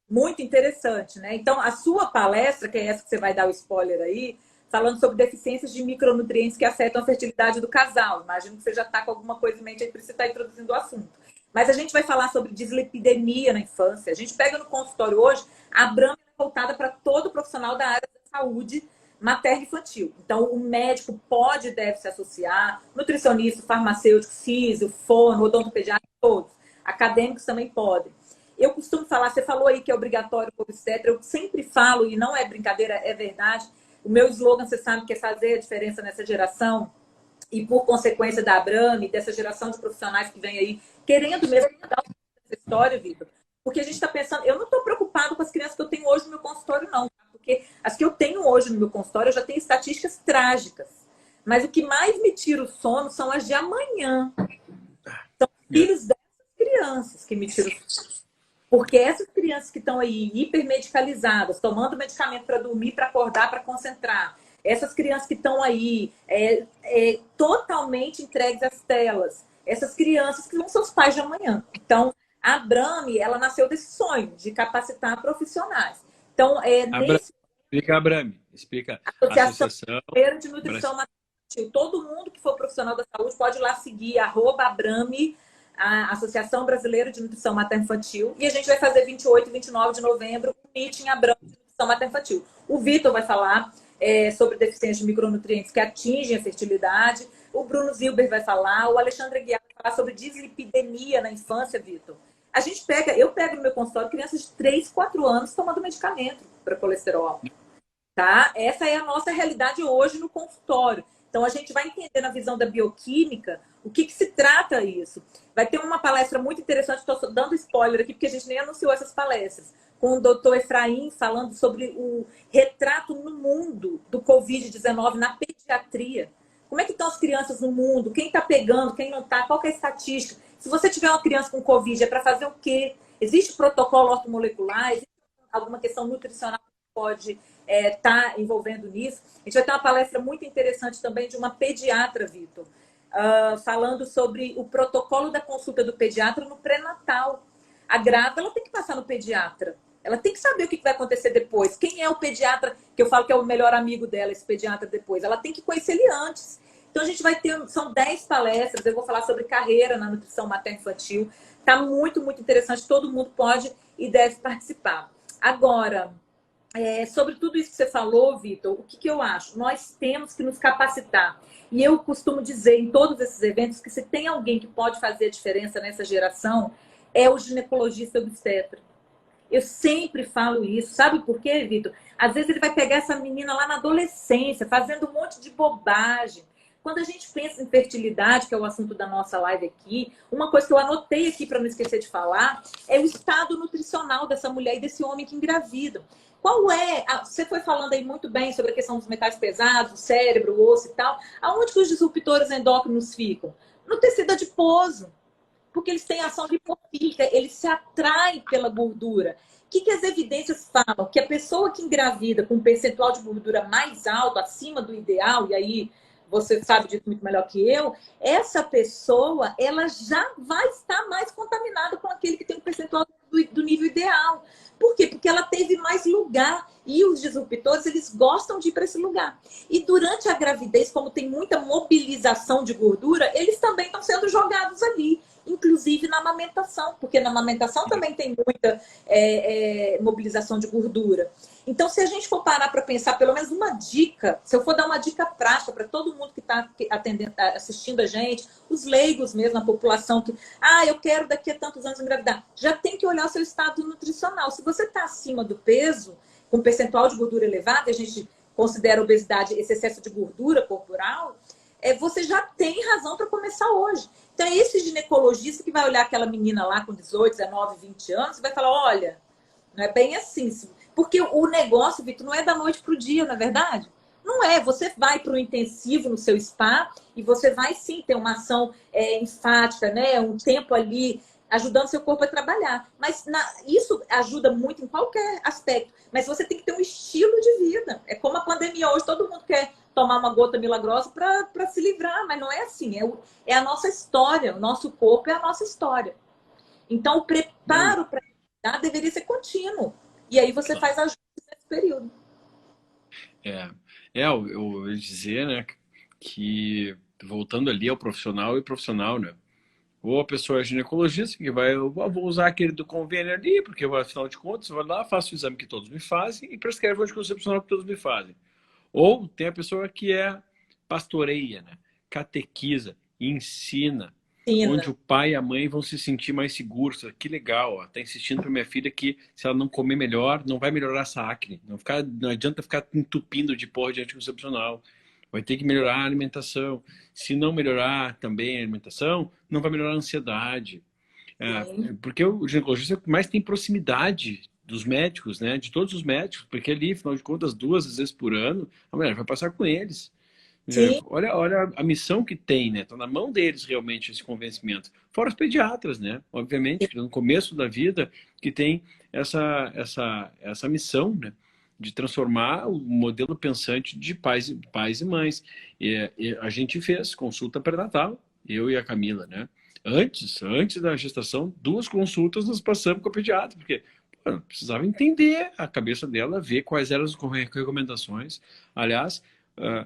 Muito interessante, né? Então, a sua palestra, que é essa que você vai dar o spoiler aí, falando sobre deficiências de micronutrientes que afetam a fertilidade do casal. Imagino que você já está com alguma coisa em mente aí, por isso você está introduzindo o assunto. Mas a gente vai falar sobre dislipidemia na infância. A gente pega no consultório hoje, a Abrame é voltada para todo profissional da área da saúde materno-infantil. Então, o médico pode e deve se associar, nutricionista, farmacêutico, físio, fono, odontopediatra, todos. Acadêmicos também podem. Eu costumo falar, você falou aí que é obrigatório o obstetra, eu sempre falo, e não é brincadeira, é verdade. O meu slogan, você sabe, que é fazer a diferença nessa geração, e por consequência da Abrame, dessa geração de profissionais que vem aí, querendo mesmo mudar essa história, Vitor. Porque a gente está pensando, eu não estou preocupado com as crianças que eu tenho hoje no meu consultório, não. Tá? Porque as que eu tenho hoje no meu consultório, eu já tenho estatísticas trágicas. Mas o que mais me tira o sono são as de amanhã. São filhos dessas crianças que me tiram o sono. Porque essas crianças que estão aí hipermedicalizadas, tomando medicamento para dormir, para acordar, para concentrar, essas crianças que estão aí totalmente entregues às telas, essas crianças que não são os pais de amanhã. Então, a Abrame, ela nasceu desse sonho de capacitar profissionais. Então, Explica a Abrame, explica a a Associação Brasileira de Nutrição Materno-Infantil. Todo mundo que for profissional da saúde pode ir lá seguir @Abrame, a Associação Brasileira de Nutrição Materno-Infantil. E a gente vai fazer 28 e 29 de novembro um meeting Abrame de Nutrição Materno-Infantil. O Vitor vai falar sobre deficiência de micronutrientes que atingem a fertilidade. O Bruno Zilber vai falar. O Alexandre Aguiar vai falar sobre dislipidemia na infância, Vitor. Eu pego no meu consultório crianças de 3, 4 anos tomando medicamento para colesterol. Tá? Essa é a nossa realidade hoje no consultório. Então, a gente vai entender na visão da bioquímica o que se trata isso. Vai ter uma palestra muito interessante, estou dando spoiler aqui, porque a gente nem anunciou essas palestras, com o doutor Efraim falando sobre o retrato no mundo do Covid-19 na pediatria. Como é que estão as crianças no mundo? Quem está pegando, quem não está? Qual que é a estatística? Se você tiver uma criança com Covid, é para fazer o quê? Existe protocolo ortomolecular? Existe alguma questão nutricional que pode estar envolvendo nisso? A gente vai ter uma palestra muito interessante também de uma pediatra, Vitor, falando sobre o protocolo da consulta do pediatra no pré-natal. A grávida, ela tem que passar no pediatra. Ela tem que saber o que vai acontecer depois. Quem é o pediatra, que eu falo que é o melhor amigo dela, esse pediatra depois? Ela tem que conhecer ele antes. Então, a gente vai ter, são 10 palestras, eu vou falar sobre carreira na nutrição materno-infantil. Está muito, muito interessante, todo mundo pode e deve participar. Agora, sobre tudo isso que você falou, Vitor, o que eu acho? Nós temos que nos capacitar. E eu costumo dizer em todos esses eventos que se tem alguém que pode fazer a diferença nessa geração, é o ginecologista obstetra. Eu sempre falo isso. Sabe por quê, Vitor? Às vezes ele vai pegar essa menina lá na adolescência, fazendo um monte de bobagem. Quando a gente pensa em fertilidade, que é o assunto da nossa live aqui, uma coisa que eu anotei aqui para não esquecer de falar é o estado nutricional dessa mulher e desse homem que engravida. Qual é? Você foi falando aí muito bem sobre a questão dos metais pesados, o cérebro, o osso e tal. Aonde que os disruptores endócrinos ficam? No tecido adiposo. Porque eles têm ação lipofílica, eles se atraem pela gordura. que as evidências falam? Que a pessoa que engravida com um percentual de gordura mais alto, acima do ideal, e aí você sabe disso muito melhor que eu, essa pessoa ela já vai estar mais contaminada com aquele que tem um percentual do nível ideal. Por quê? Porque ela teve mais lugar. E os disruptores, eles gostam de ir para esse lugar. E durante a gravidez, como tem muita mobilização de gordura, eles também estão sendo jogados ali. Inclusive na amamentação, porque na amamentação também tem muita mobilização de gordura. Então, se a gente for parar para pensar, pelo menos uma dica, se eu for dar uma dica prática para todo mundo que está assistindo a gente, os leigos mesmo, a população que, eu quero daqui a tantos anos engravidar, já tem que olhar o seu estado nutricional. Se você está acima do peso, com percentual de gordura elevado, a gente considera obesidade esse excesso de gordura corporal, você já tem razão para começar hoje. Então, é esse ginecologista que vai olhar aquela menina lá com 18, 19, 20 anos e vai falar, olha, não é bem assim. Porque o negócio, Vitor, não é da noite para o dia, não é verdade? Não é. Você vai para o intensivo no seu spa e você vai sim ter uma ação enfática, né? Um tempo ali ajudando seu corpo a trabalhar. Mas isso ajuda muito em qualquer aspecto. Mas você tem que ter um estilo de vida. É como a pandemia hoje, todo mundo quer tomar uma gota milagrosa para se livrar, mas não é assim. É a nossa história, o nosso corpo é a nossa história. Então, o preparo para deveria ser contínuo. E aí você faz ajuste nesse período. Eu ia dizer, né, que voltando ali ao profissional e profissional, né? Ou a pessoa é ginecologista, que vou usar aquele do convênio ali, porque afinal de contas, eu vou lá, faço o exame que todos me fazem e prescrevo o anticoncepcional que todos me fazem. Ou tem a pessoa que pastoreia, né? Catequiza, ensina, onde o pai e a mãe vão se sentir mais seguros. Que legal, ó. Tá insistindo para minha filha que se ela não comer melhor, não vai melhorar essa acne. Não adianta ficar entupindo de porra de anticoncepcional. Vai ter que melhorar a alimentação. Se não melhorar também a alimentação, não vai melhorar a ansiedade. Porque o ginecologista é o que mais tem proximidade dos médicos, né? De todos os médicos, porque ali, afinal de contas, 2 vezes por ano, a mulher vai passar com eles. Olha a missão que tem, né? Tá na mão deles realmente esse convencimento. Fora os pediatras, né? Obviamente, que no começo da vida, que tem essa missão, né? De transformar o modelo pensante de pais e mães. E a gente fez consulta pré-natal, eu e a Camila, né? Antes da gestação, 2 consultas nós passamos com a pediatra, porque precisava entender a cabeça dela, ver quais eram as recomendações. Aliás,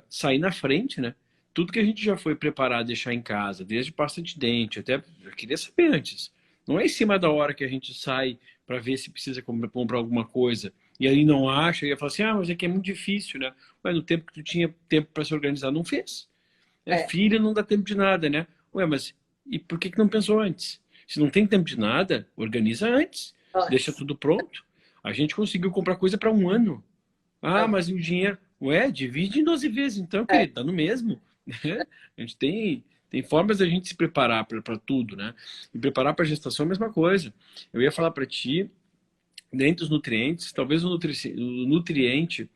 sair na frente, né? Tudo que a gente já foi preparar a deixar em casa, desde pasta de dente, até eu queria saber antes. Não é em cima da hora que a gente sai para ver se precisa comprar alguma coisa e aí não acha e fala assim, mas é que é muito difícil, né? Mas no tempo que tu tinha tempo para se organizar, não fez. Filha não dá tempo de nada, né? Mas e por que não pensou antes? Se não tem tempo de nada, organiza antes. Deixa tudo pronto. A gente conseguiu comprar coisa para 1 ano. Mas e o dinheiro? Divide em 12 vezes, então, querido, tá no mesmo. A gente tem formas da gente se preparar para tudo, né? E preparar para a gestação é a mesma coisa. Eu ia falar para ti, dentre os nutrientes, talvez o nutriente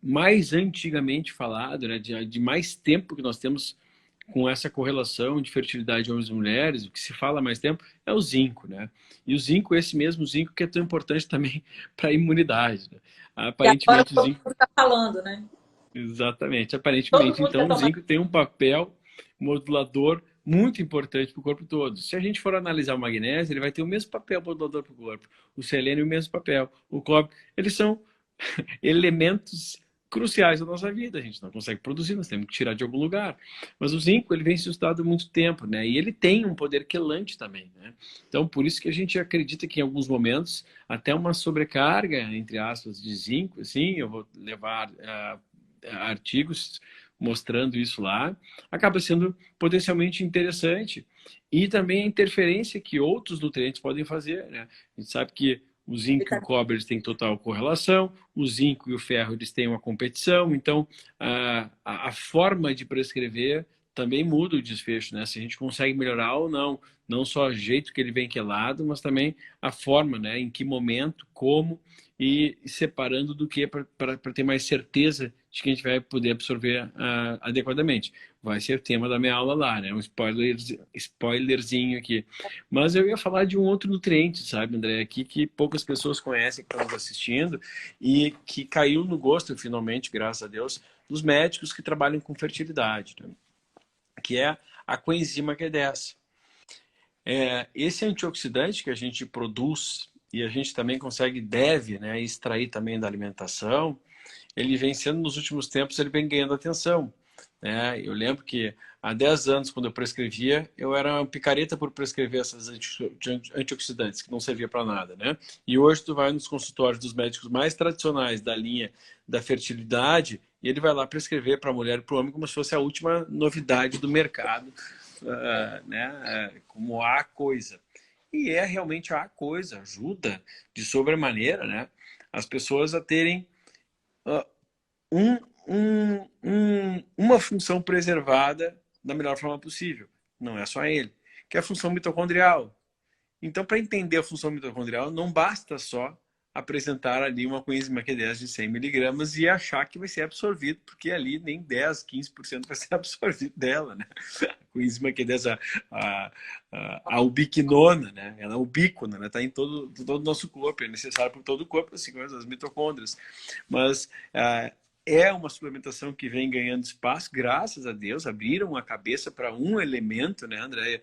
mais antigamente falado, né? De mais tempo que nós temos com essa correlação de fertilidade de homens e mulheres, o que se fala há mais tempo é o zinco, né? E o zinco, esse mesmo zinco que é tão importante também para a imunidade, né? Aparentemente, o zinco está falando, né? Exatamente. Aparentemente, então, o zinco tem um papel modulador muito importante para o corpo todo. Se a gente for analisar o magnésio, ele vai ter o mesmo papel modulador para o corpo. O selênio, o mesmo papel. O cobre, eles são elementos cruciais da nossa vida. A gente não consegue produzir, nós temos que tirar de algum lugar. Mas o zinco, ele vem se estudando há muito tempo, né? E ele tem um poder quelante também, né? Então, por isso que a gente acredita que em alguns momentos, até uma sobrecarga, entre aspas, de zinco, assim, eu vou levar artigos mostrando isso lá, acaba sendo potencialmente interessante. E também a interferência que outros nutrientes podem fazer, né? A gente sabe que o zinco e o cobre eles têm total correlação, o zinco e o ferro eles têm uma competição, então a forma de prescrever também muda o desfecho, né? Se a gente consegue melhorar ou não, não só o jeito que ele vem quelado, mas também a forma, né? Em que momento, como e separando do que para ter mais certeza de que a gente vai poder absorver adequadamente. Vai ser o tema da minha aula lá, né? Um spoilerzinho aqui. Mas eu ia falar de um outro nutriente, sabe, André, aqui que poucas pessoas conhecem que estão nos assistindo e que caiu no gosto, finalmente, graças a Deus, dos médicos que trabalham com fertilidade, né? Que é a coenzima Q10. Esse antioxidante que a gente produz e a gente também deve, né, extrair também da alimentação, ele vem sendo, nos últimos tempos, ele vem ganhando atenção, né? Eu lembro que há 10 anos, quando eu prescrevia, eu era uma picareta por prescrever essas antioxidantes, que não servia para nada, né? E hoje tu vai nos consultórios dos médicos mais tradicionais da linha da fertilidade e ele vai lá prescrever para a mulher e para o homem como se fosse a última novidade do mercado, né? Como a coisa. E é realmente a coisa, ajuda de sobremaneira, né, as pessoas a terem uma função preservada da melhor forma possível. Não é só ele, que é a função mitocondrial. Então, para entender a função mitocondrial, não basta só apresentar ali uma coenzima Q10 de 100 miligramas e achar que vai ser absorvido, porque ali nem 10, 15% vai ser absorvido dela, né? A coenzima Q10, a ubiquinona, né? Ela é ubíquona, ela está em todo o nosso corpo, é necessário para todo o corpo, assim como as mitocôndrias. Mas é uma suplementação que vem ganhando espaço, graças a Deus, abriram a cabeça para um elemento, né, Andréia?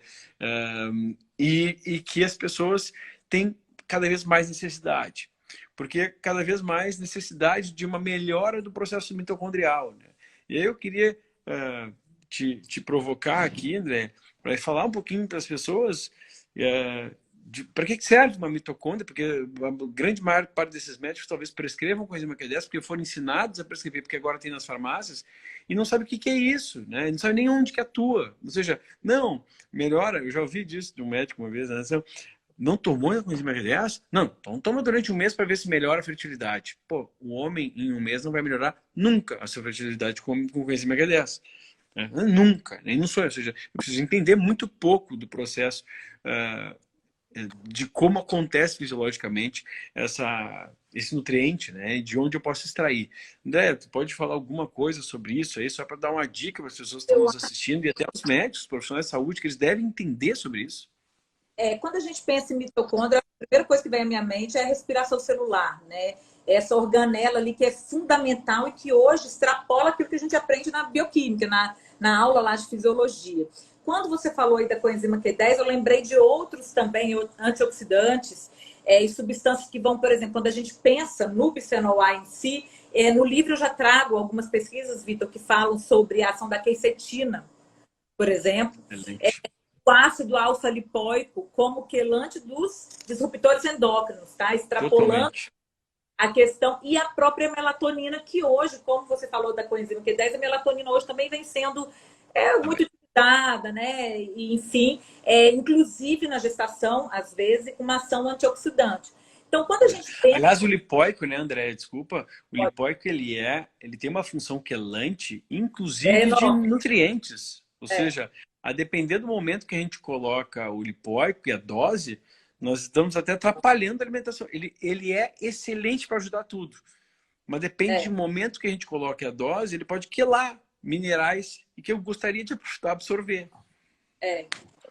E que as pessoas têm cada vez mais necessidade. Porque cada vez mais necessidade de uma melhora do processo mitocondrial, né? E aí eu queria te provocar aqui, André, para falar um pouquinho para as pessoas para que serve uma mitocôndria, porque a grande maior parte desses médicos talvez prescrevam coenzima Q10 porque foram ensinados a prescrever, porque agora tem nas farmácias, e não sabe o que é isso, né? Não sabe nem onde que atua. Ou seja, não, melhora, eu já ouvi disso de um médico uma vez, né? Não tomou a coenzima Q10? Não, então toma durante um mês para ver se melhora a fertilidade. Pô, o homem em um mês não vai melhorar nunca a sua fertilidade com coenzima Q10. Nunca, nem no sonho. Ou seja, eu preciso entender muito pouco do processo de como acontece fisiologicamente esse nutriente, né? E de onde eu posso extrair. André, tu pode falar alguma coisa sobre isso aí, só para dar uma dica para as pessoas que estão nos assistindo e até os médicos, profissionais de saúde, que eles devem entender sobre isso? Quando a gente pensa em mitocôndria, a primeira coisa que vem à minha mente é a respiração celular, né? Essa organela ali que é fundamental e que hoje extrapola aquilo que a gente aprende na bioquímica, na aula lá de fisiologia. Quando você falou aí da coenzima Q10, eu lembrei de outros também antioxidantes e substâncias que vão, por exemplo, quando a gente pensa no bisfenol A em si, no livro eu já trago algumas pesquisas, Vitor, que falam sobre a ação da quercetina, por exemplo. O ácido alfa-lipoico como quelante dos disruptores endócrinos, tá? Extrapolando a questão, e a própria melatonina, que hoje, como você falou da coenzima Q10, a melatonina hoje também vem sendo muito utilizada, né? E, enfim, inclusive na gestação, às vezes, uma ação antioxidante. Então, quando a gente pensa... Aliás, o lipoico, né, André? Desculpa. O lipoico, ele tem uma função quelante, inclusive de nutrientes. Ou seja, a depender do momento que a gente coloca o lipoico e a dose, nós estamos até atrapalhando a alimentação. Ele é excelente para ajudar tudo. Mas depende do momento que a gente coloca a dose, ele pode quelar minerais e que eu gostaria de absorver.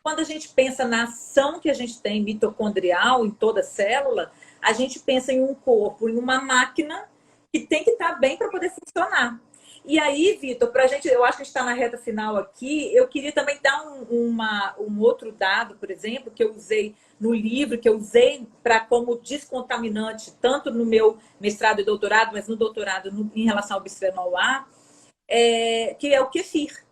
Quando a gente pensa na ação que a gente tem mitocondrial em toda célula, a gente pensa em um corpo, em uma máquina que tem que estar bem para poder funcionar. E aí, Vitor, pra gente, eu acho que a gente está na reta final aqui, eu queria também dar um outro dado, por exemplo, que eu usei no livro, que eu usei como descontaminante, tanto no meu mestrado e doutorado, mas no doutorado em relação ao bisfenol A, que é o kefir.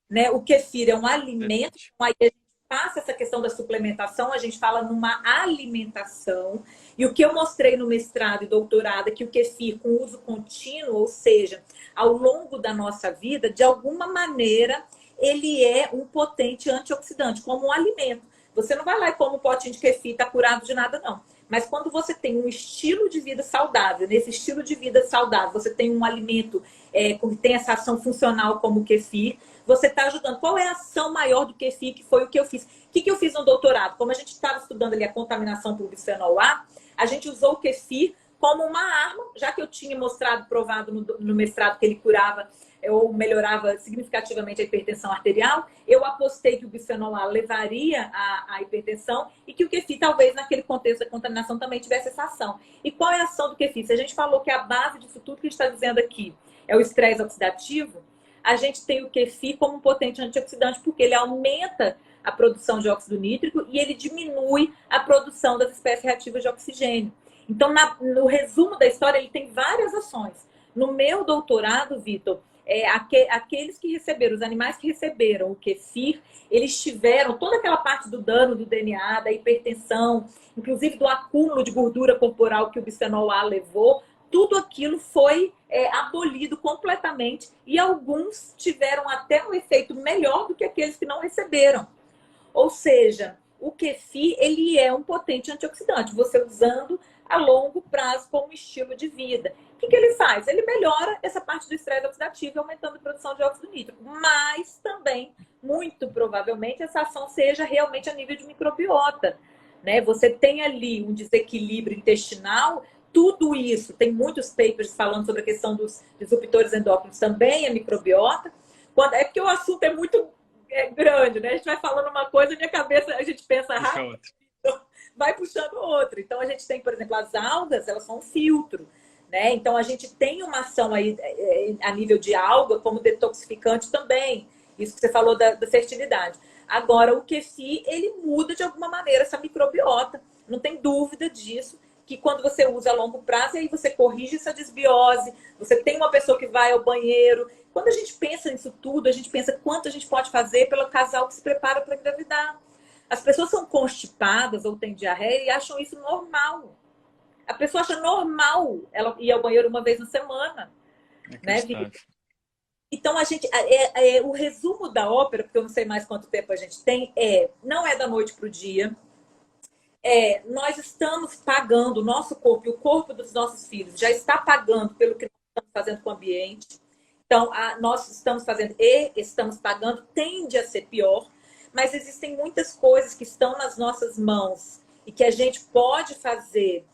Né? O kefir é um alimento, aí a gente passa essa questão da suplementação, a gente fala numa alimentação, e o que eu mostrei no mestrado e doutorado é que o kefir com uso contínuo, ou seja, ao longo da nossa vida, de alguma maneira, ele é um potente antioxidante, como um alimento. Você não vai lá e come um potinho de kefir, está curado de nada, não. Mas quando você tem um estilo de vida saudável, nesse estilo de vida saudável, você tem um alimento que tem essa ação funcional como o kefir, você está ajudando. Qual é a ação maior do kefir, que foi o que eu fiz? O que eu fiz no doutorado? Como a gente estava estudando ali a contaminação por bisfenol A, a gente usou o kefir como uma arma, já que eu tinha mostrado, provado no mestrado que ele curava ou melhorava significativamente a hipertensão arterial, eu apostei que o bisfenol A levaria à hipertensão e que o kefir, talvez, naquele contexto da contaminação, também tivesse essa ação. E qual é a ação do kefir? Se a gente falou que a base disso tudo que a gente está dizendo aqui é o estresse oxidativo, a gente tem o kefir como um potente antioxidante, porque ele aumenta a produção de óxido nítrico e ele diminui a produção das espécies reativas de oxigênio. Então, no resumo da história, ele tem várias ações. No meu doutorado, Vitor, aqueles que receberam, os animais que receberam o kefir, eles tiveram toda aquela parte do dano do DNA, da hipertensão, inclusive do acúmulo de gordura corporal que o bisfenol A levou, tudo aquilo foi abolido completamente e alguns tiveram até um efeito melhor do que aqueles que não receberam. Ou seja, o kefir, ele é um potente antioxidante, você usando a longo prazo como estilo de vida. O que ele faz? Ele melhora essa parte do estresse oxidativo, aumentando a produção de óxido nítrico. Mas também, muito provavelmente, essa ação seja realmente a nível de microbiota. Né? Você tem ali um desequilíbrio intestinal, tudo isso, tem muitos papers falando sobre a questão dos disruptores endócrinos, também é microbiota. É porque o assunto é muito grande, né? A gente vai falando uma coisa, minha cabeça, a gente pensa rápido, vai puxando outra. Então, a gente tem, por exemplo, as algas, elas são um filtro, né? Então, a gente tem uma ação aí a nível de alga como detoxificante também. Isso que você falou da fertilidade. Agora, o kefir, ele muda de alguma maneira essa microbiota. Não tem dúvida disso, que quando você usa a longo prazo, aí você corrige essa desbiose, você tem uma pessoa que vai ao banheiro. Quando a gente pensa nisso tudo, a gente pensa quanto a gente pode fazer pelo casal que se prepara para engravidar. As pessoas são constipadas ou têm diarreia e acham isso normal. A pessoa acha normal ela ir ao banheiro uma vez na semana. Né, Vitor? Então, a gente, o resumo da ópera, porque eu não sei mais quanto tempo a gente tem, não é da noite para o dia. Nós estamos pagando o nosso corpo e o corpo dos nossos filhos já está pagando pelo que nós estamos fazendo com o ambiente. Então, nós estamos fazendo e estamos pagando, tende a ser pior, mas existem muitas coisas que estão nas nossas mãos e que a gente pode fazer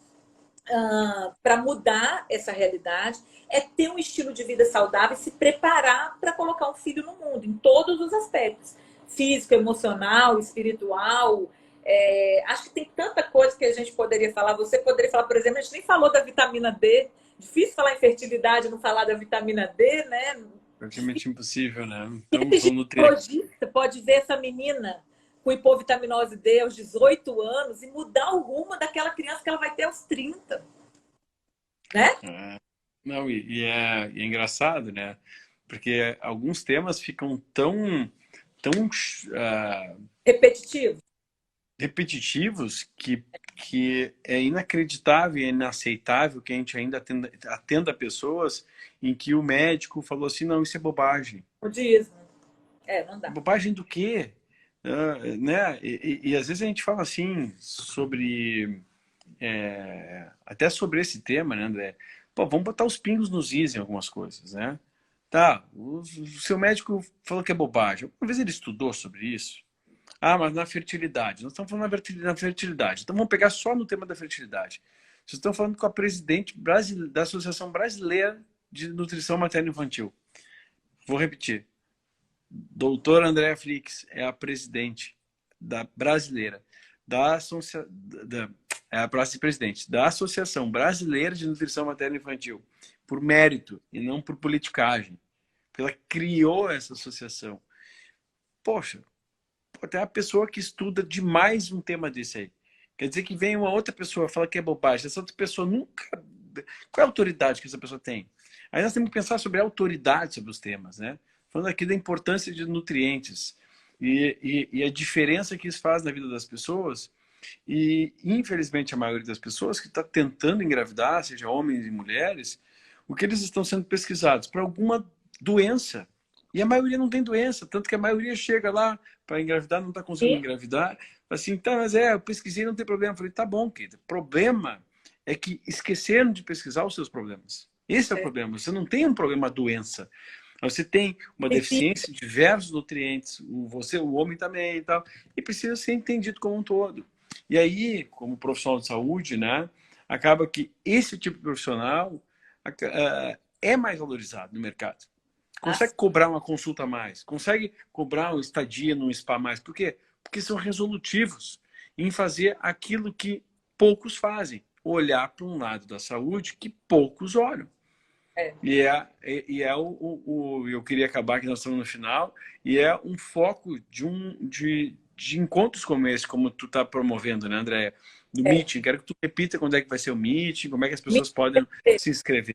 para mudar essa realidade, é ter um estilo de vida saudável e se preparar para colocar um filho no mundo, em todos os aspectos. Físico, emocional, espiritual. Acho que tem tanta coisa que a gente poderia falar. Você poderia falar, por exemplo, a gente nem falou da vitamina D. Difícil falar em fertilidade e não falar da vitamina D, né? Praticamente impossível, né? Então, ginecologista pode ver essa menina com hipovitaminose D aos 18 anos e mudar o rumo daquela criança que ela vai ter aos 30. Né? Não, e é engraçado, né? Porque alguns temas ficam tão repetitivos que é inacreditável e inaceitável que a gente ainda atenda pessoas em que o médico falou assim, não, isso é bobagem. Budismo. Não dá. Bobagem do quê? Né? E às vezes a gente fala assim sobre... até sobre esse tema, né, André? Pô, vamos botar os pingos nos is em algumas coisas, né? Tá, o seu médico falou que é bobagem. Uma vez ele estudou sobre isso? Mas na fertilidade. Nós estamos falando na fertilidade. Então vamos pegar só no tema da fertilidade. Vocês estão falando com a presidente da Associação Brasileira de Nutrição Materno-Infantil. Vou repetir. Doutora Andréa Flix é a presidente brasileira a presidente da Associação Brasileira de Nutrição Materno-Infantil, por mérito e não por politicagem. Ela criou essa associação. Poxa, tem uma pessoa que estuda demais um tema desse aí. Quer dizer que vem uma outra pessoa fala que é bobagem. Essa outra pessoa nunca... Qual é a autoridade que essa pessoa tem? Aí nós temos que pensar sobre a autoridade sobre os temas, né? Falando aqui da importância de nutrientes e a diferença que isso faz na vida das pessoas. E, infelizmente, a maioria das pessoas que está tentando engravidar, seja homens e mulheres, o que eles estão sendo pesquisados para alguma doença. E a maioria não tem doença, tanto que a maioria chega lá para engravidar, não está conseguindo engravidar. Assim, tá, mas eu pesquisei, não tem problema. Eu falei, tá bom, querido. O problema é que esqueceram de pesquisar os seus problemas. Esse é o problema. Você não tem um problema doença. Você tem uma deficiência de diversos nutrientes, o homem também e tal, e precisa ser entendido como um todo. E aí, como profissional de saúde, né, acaba que esse tipo de profissional é mais valorizado no mercado. Consegue cobrar uma consulta a mais, consegue cobrar uma estadia num spa a mais. Por quê? Porque são resolutivos em fazer aquilo que poucos fazem. Olhar para um lado da saúde que poucos olham. É. Eu queria acabar que nós estamos no final, e é um foco de encontros como esse, como tu está promovendo, né, Andréia? Do meeting. Quero que tu repita quando é que vai ser o meeting, como é que as pessoas podem se inscrever.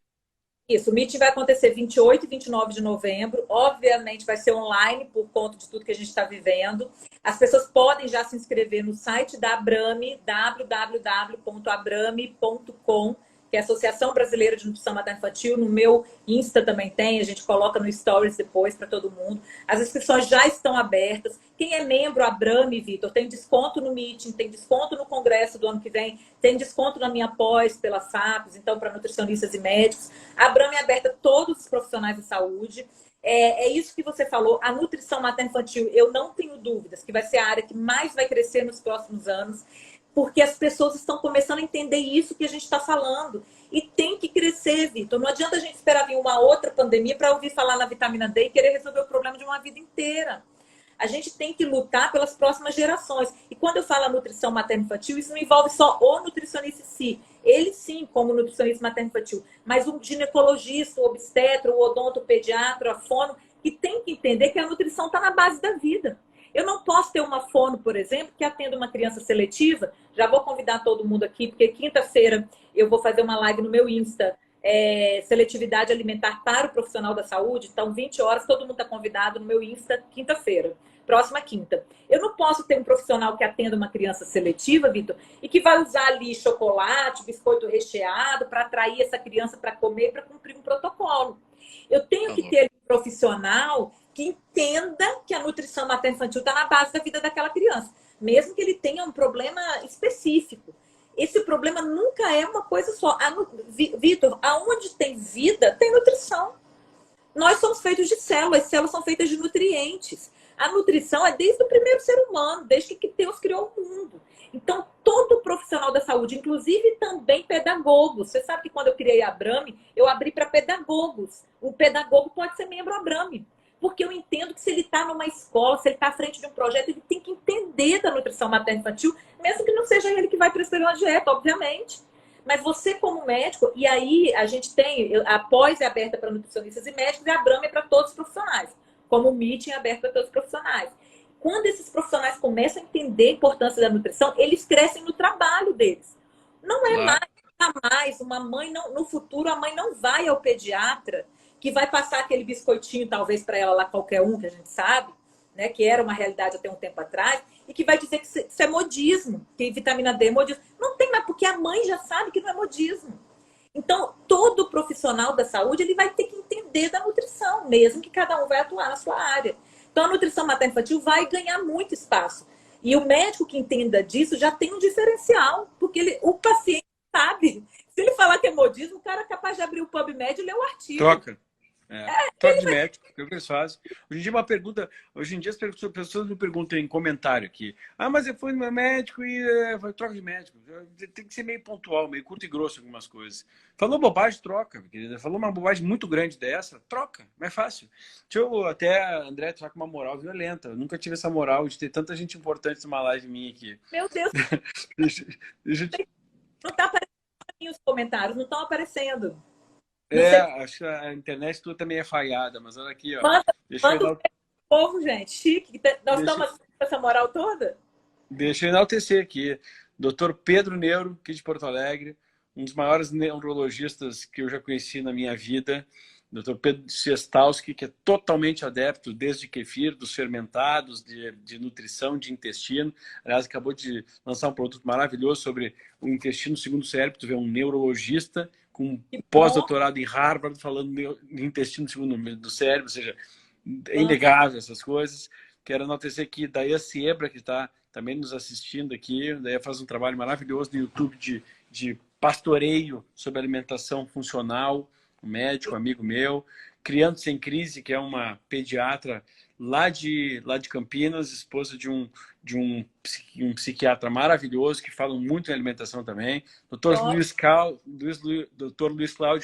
Isso, o meeting vai acontecer 28 e 29 de novembro. Obviamente vai ser online por conta de tudo que a gente está vivendo. As pessoas podem já se inscrever no site da Abrame, www.abrame.com, que é a Associação Brasileira de Nutrição Materno-Infantil. No meu Insta também tem, a gente coloca no Stories depois para todo mundo. As inscrições já estão abertas. Quem é membro Abrame, Vitor, tem desconto no meeting, tem desconto no congresso do ano que vem, tem desconto na minha pós pela SAPS, então para nutricionistas e médicos. A Abrame é aberta a todos os profissionais de saúde. É isso que você falou, a nutrição materno-infantil, eu não tenho dúvidas que vai ser a área que mais vai crescer nos próximos anos, porque as pessoas estão começando a entender isso que a gente está falando. E tem que crescer, Vitor. Não adianta a gente esperar vir uma outra pandemia para ouvir falar na vitamina D e querer resolver o problema de uma vida inteira. A gente tem que lutar pelas próximas gerações. E quando eu falo nutrição materno-infantil, isso não envolve só o nutricionista em si. Ele sim, como nutricionista materno-infantil. Mas o ginecologista, o obstetra, o odonto, o pediatra, a fono, que tem que entender que a nutrição está na base da vida. Eu não posso ter uma fono, por exemplo, que atenda uma criança seletiva. Já vou convidar todo mundo aqui, porque quinta-feira eu vou fazer uma live no meu Insta, seletividade alimentar para o profissional da saúde. Então, 20 horas, todo mundo está convidado no meu Insta, quinta-feira, próxima quinta. Eu não posso ter um profissional que atenda uma criança seletiva, Vitor, e que vai usar ali chocolate, biscoito recheado para atrair essa criança para comer, para cumprir um protocolo. Eu tenho que ter um profissional que entenda que a nutrição materno-infantil está na base da vida daquela criança, mesmo que ele tenha um problema específico. Esse problema nunca é uma coisa só. Vitor, aonde tem vida, tem nutrição. Nós somos feitos de células, as células são feitas de nutrientes. A nutrição é desde o primeiro ser humano, desde que Deus criou o mundo. Então, todo profissional da saúde, inclusive também pedagogos. Você sabe que quando eu criei a Abrame, eu abri para pedagogos. O pedagogo pode ser membro Abrame. Porque eu entendo que se ele está numa escola, se ele está à frente de um projeto, ele tem que entender da nutrição materno-infantil, mesmo que não seja ele que vai prescrever uma dieta, obviamente. Mas você como médico, e aí a gente tem, a pós é aberta para nutricionistas e médicos, e a Abrame é para todos os profissionais, como o meeting é aberto para todos os profissionais. Quando esses profissionais começam a entender a importância da nutrição, eles crescem no trabalho deles. Não é mais uma mãe, não, no futuro a mãe não vai ao pediatra que vai passar aquele biscoitinho, talvez, para ela lá, qualquer um, que a gente sabe, né, que era uma realidade até um tempo atrás, e que vai dizer que isso é modismo, que vitamina D é modismo. Não tem mais, porque a mãe já sabe que não é modismo. Então, todo profissional da saúde, ele vai ter que entender da nutrição, mesmo que cada um vai atuar na sua área. Então, a nutrição materno-infantil vai ganhar muito espaço. E o médico que entenda disso já tem um diferencial, porque o paciente sabe. Se ele falar que é modismo, o cara é capaz de abrir o PubMed e ler o artigo. Troca. Troca de médico, é o que eles fazem. Hoje em dia, as pessoas me perguntam em comentário aqui. Ah, mas eu fui no meu médico e troca de médico. Tem que ser meio pontual, meio curto e grosso algumas coisas. Falou bobagem, troca, querida. Falou uma bobagem muito grande dessa, troca, mais fácil. Deixa eu até, André, troca uma moral violenta. Eu nunca tive essa moral de ter tanta gente importante numa live minha aqui. Meu Deus! Não está aparecendo os comentários, não estão aparecendo. Acho que a internet tua também é falhada, mas olha aqui, ó. Manda o povo, gente. Chique. Nós estamos com essa moral toda? Deixa eu enaltecer aqui. Dr. Pedro Neuro, aqui de Porto Alegre, um dos maiores neurologistas que eu já conheci na minha vida. Dr. Pedro Sestalski, que é totalmente adepto, desde kefir, dos fermentados, de nutrição, de intestino. Aliás, acabou de lançar um produto maravilhoso sobre o intestino segundo o cérebro. Tu vê um neurologista com pós-doutorado em Harvard falando de intestino segundo do cérebro, ou seja, é inegável essas coisas. Quero enaltecer aqui Daia Siebra, que está também nos assistindo aqui. Daia faz um trabalho maravilhoso no YouTube de pastoreio sobre alimentação funcional, um médico, amigo meu. Criando Sem Crise, que é uma pediatra lá de Campinas, esposa de um psiquiatra maravilhoso, que fala muito em alimentação também. Doutor Luiz Cláudio,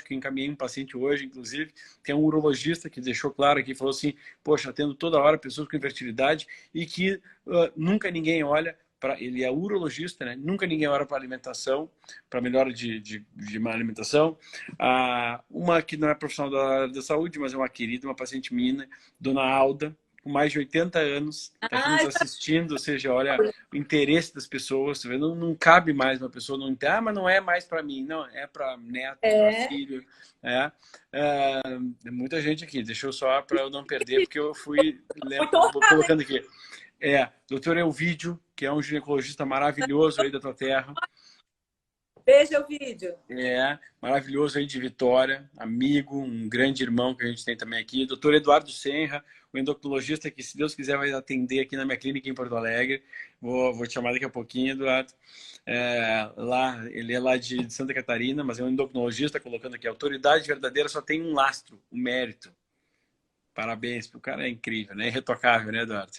que encaminhei um paciente hoje, inclusive, que é um urologista, que deixou claro aqui, falou assim, poxa, atendo toda hora pessoas com infertilidade e que nunca ninguém olha para... Ele é urologista, né? Nunca ninguém olha para alimentação, para melhora de má alimentação. Uma que não é profissional da área da saúde, mas é uma querida, uma paciente minha, dona Alda, com mais de 80 anos, está aqui nos assistindo, ou seja, olha o interesse das pessoas, não cabe mais uma pessoa, não entende, mas não é mais para mim, não, é para neto, para filho, muita gente aqui, deixa eu só para eu não perder, porque eu fui colocando aqui. Doutor Elvídio, que é um ginecologista maravilhoso aí da tua terra. Veja o vídeo. Maravilhoso aí de Vitória, amigo, um grande irmão que a gente tem também aqui. Doutor Eduardo Senra, o endocrinologista que, se Deus quiser, vai atender aqui na minha clínica em Porto Alegre. Vou te chamar daqui a pouquinho, Eduardo. Ele é lá de Santa Catarina, mas é um endocrinologista, colocando aqui, a autoridade verdadeira só tem um lastro, o mérito. Parabéns, o cara é incrível, né? Irretocável, né, Eduardo?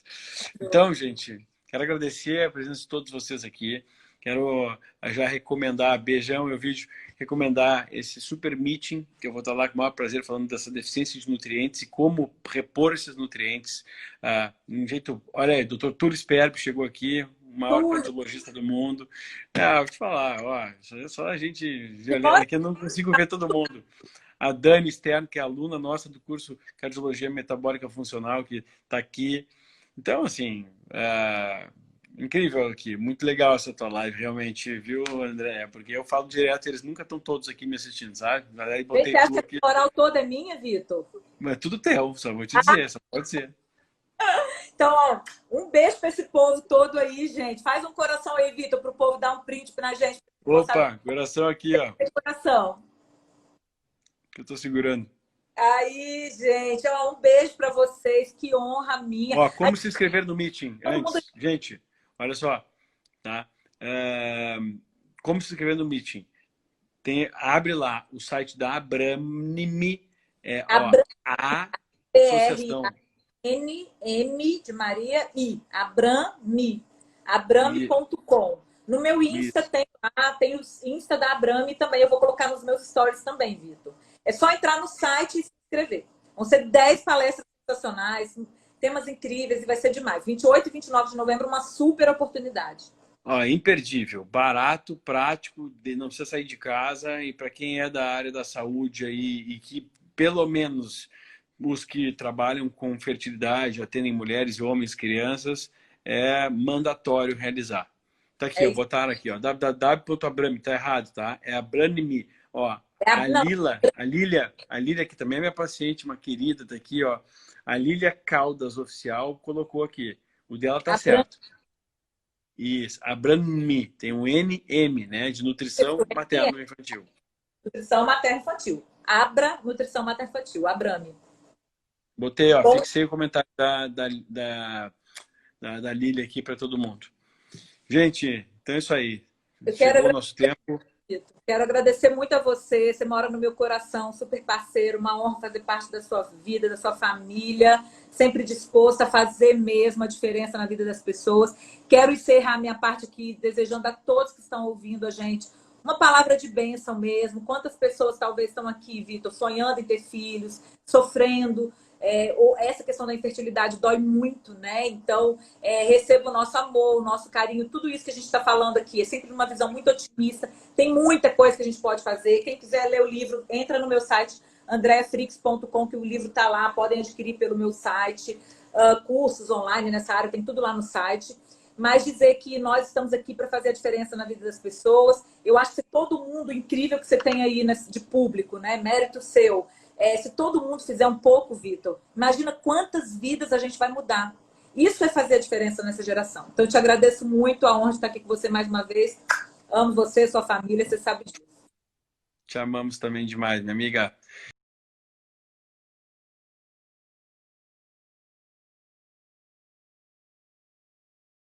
Então, gente, quero agradecer a presença de todos vocês aqui. Quero já recomendar, beijão, meu vídeo, recomendar esse super meeting, que eu vou estar lá com o maior prazer falando dessa deficiência de nutrientes e como repor esses nutrientes. Olha aí, doutor Túlio Sperbi chegou aqui, o maior cardiologista do mundo. Vou te falar, só a gente olhando aqui, eu não consigo ver todo mundo. A Dani Stern, que é aluna nossa do curso Cardiologia Metabólica Funcional, que está aqui. Então, assim, incrível aqui. Muito legal essa tua live, realmente, viu, André? Porque eu falo direto, eles nunca estão todos aqui me assistindo, sabe? Você acha que a moral toda é minha, Vitor? Mas é tudo teu, só vou te dizer, só pode ser. Então, ó, um beijo para esse povo todo aí, gente. Faz um coração aí, Vitor, para o povo dar um print pra gente. Opa, coração aqui, ó. Coração. Que eu tô segurando. Aí, gente, ó, um beijo para vocês. Que honra minha. Ó, como se inscrever no meeting antes? Gente, olha só, tá? Como se inscrever no meeting? Abre lá o site da Abramnime, Associação. N-M de Maria I. Abrame.com. No meu Insta tem o Insta da Abrame também. Eu vou colocar nos meus stories também, Vitor. É só entrar no site e se inscrever. Vão ser 10 palestras sensacionais, temas incríveis e vai ser demais. 28 e 29 de novembro, uma super oportunidade. Imperdível, barato, prático, não precisa sair de casa, e para quem é da área da saúde aí, e que pelo menos os que trabalham com fertilidade, atendem mulheres, homens, crianças, é mandatório realizar. Tá aqui, eu vou botar aqui, ó, www.abrame, tá errado, tá? É Abranime, ó. A Lília, que também é minha paciente, uma querida, tá aqui, ó. A Lília Caldas Oficial colocou aqui. O dela tá certo. Isso, Abranime, tem um NM, né? De nutrição materno-infantil. Nutrição materno-infantil. Nutrição materno-infantil, Abrame. Botei, ó, fixei o comentário da Lília aqui para todo mundo. Gente, então é isso aí. Chegou o nosso tempo. Quero agradecer muito a você. Você mora no meu coração, super parceiro. Uma honra fazer parte da sua vida, da sua família. Sempre disposto a fazer mesmo a diferença na vida das pessoas. Quero encerrar minha parte aqui, desejando a todos que estão ouvindo a gente uma palavra de bênção mesmo. Quantas pessoas talvez estão aqui, Vitor, sonhando em ter filhos, sofrendo. Ou essa questão da infertilidade dói muito, né? Então, receba o nosso amor, o nosso carinho, tudo isso que a gente está falando aqui. É sempre uma visão muito otimista. Tem muita coisa que a gente pode fazer. Quem quiser ler o livro, entra no meu site, andreafrix.com, que o livro está lá. Podem adquirir pelo meu site. Cursos online nessa área, tem tudo lá no site. Mas dizer que nós estamos aqui para fazer a diferença na vida das pessoas. Eu acho que todo mundo incrível que você tem aí de público, né? Mérito seu. Se todo mundo fizer um pouco, Vitor, imagina quantas vidas a gente vai mudar. Isso é fazer a diferença nessa geração. Então, eu te agradeço muito a honra de estar aqui com você mais uma vez. Amo você, sua família, você sabe disso. Te amamos também demais, minha amiga.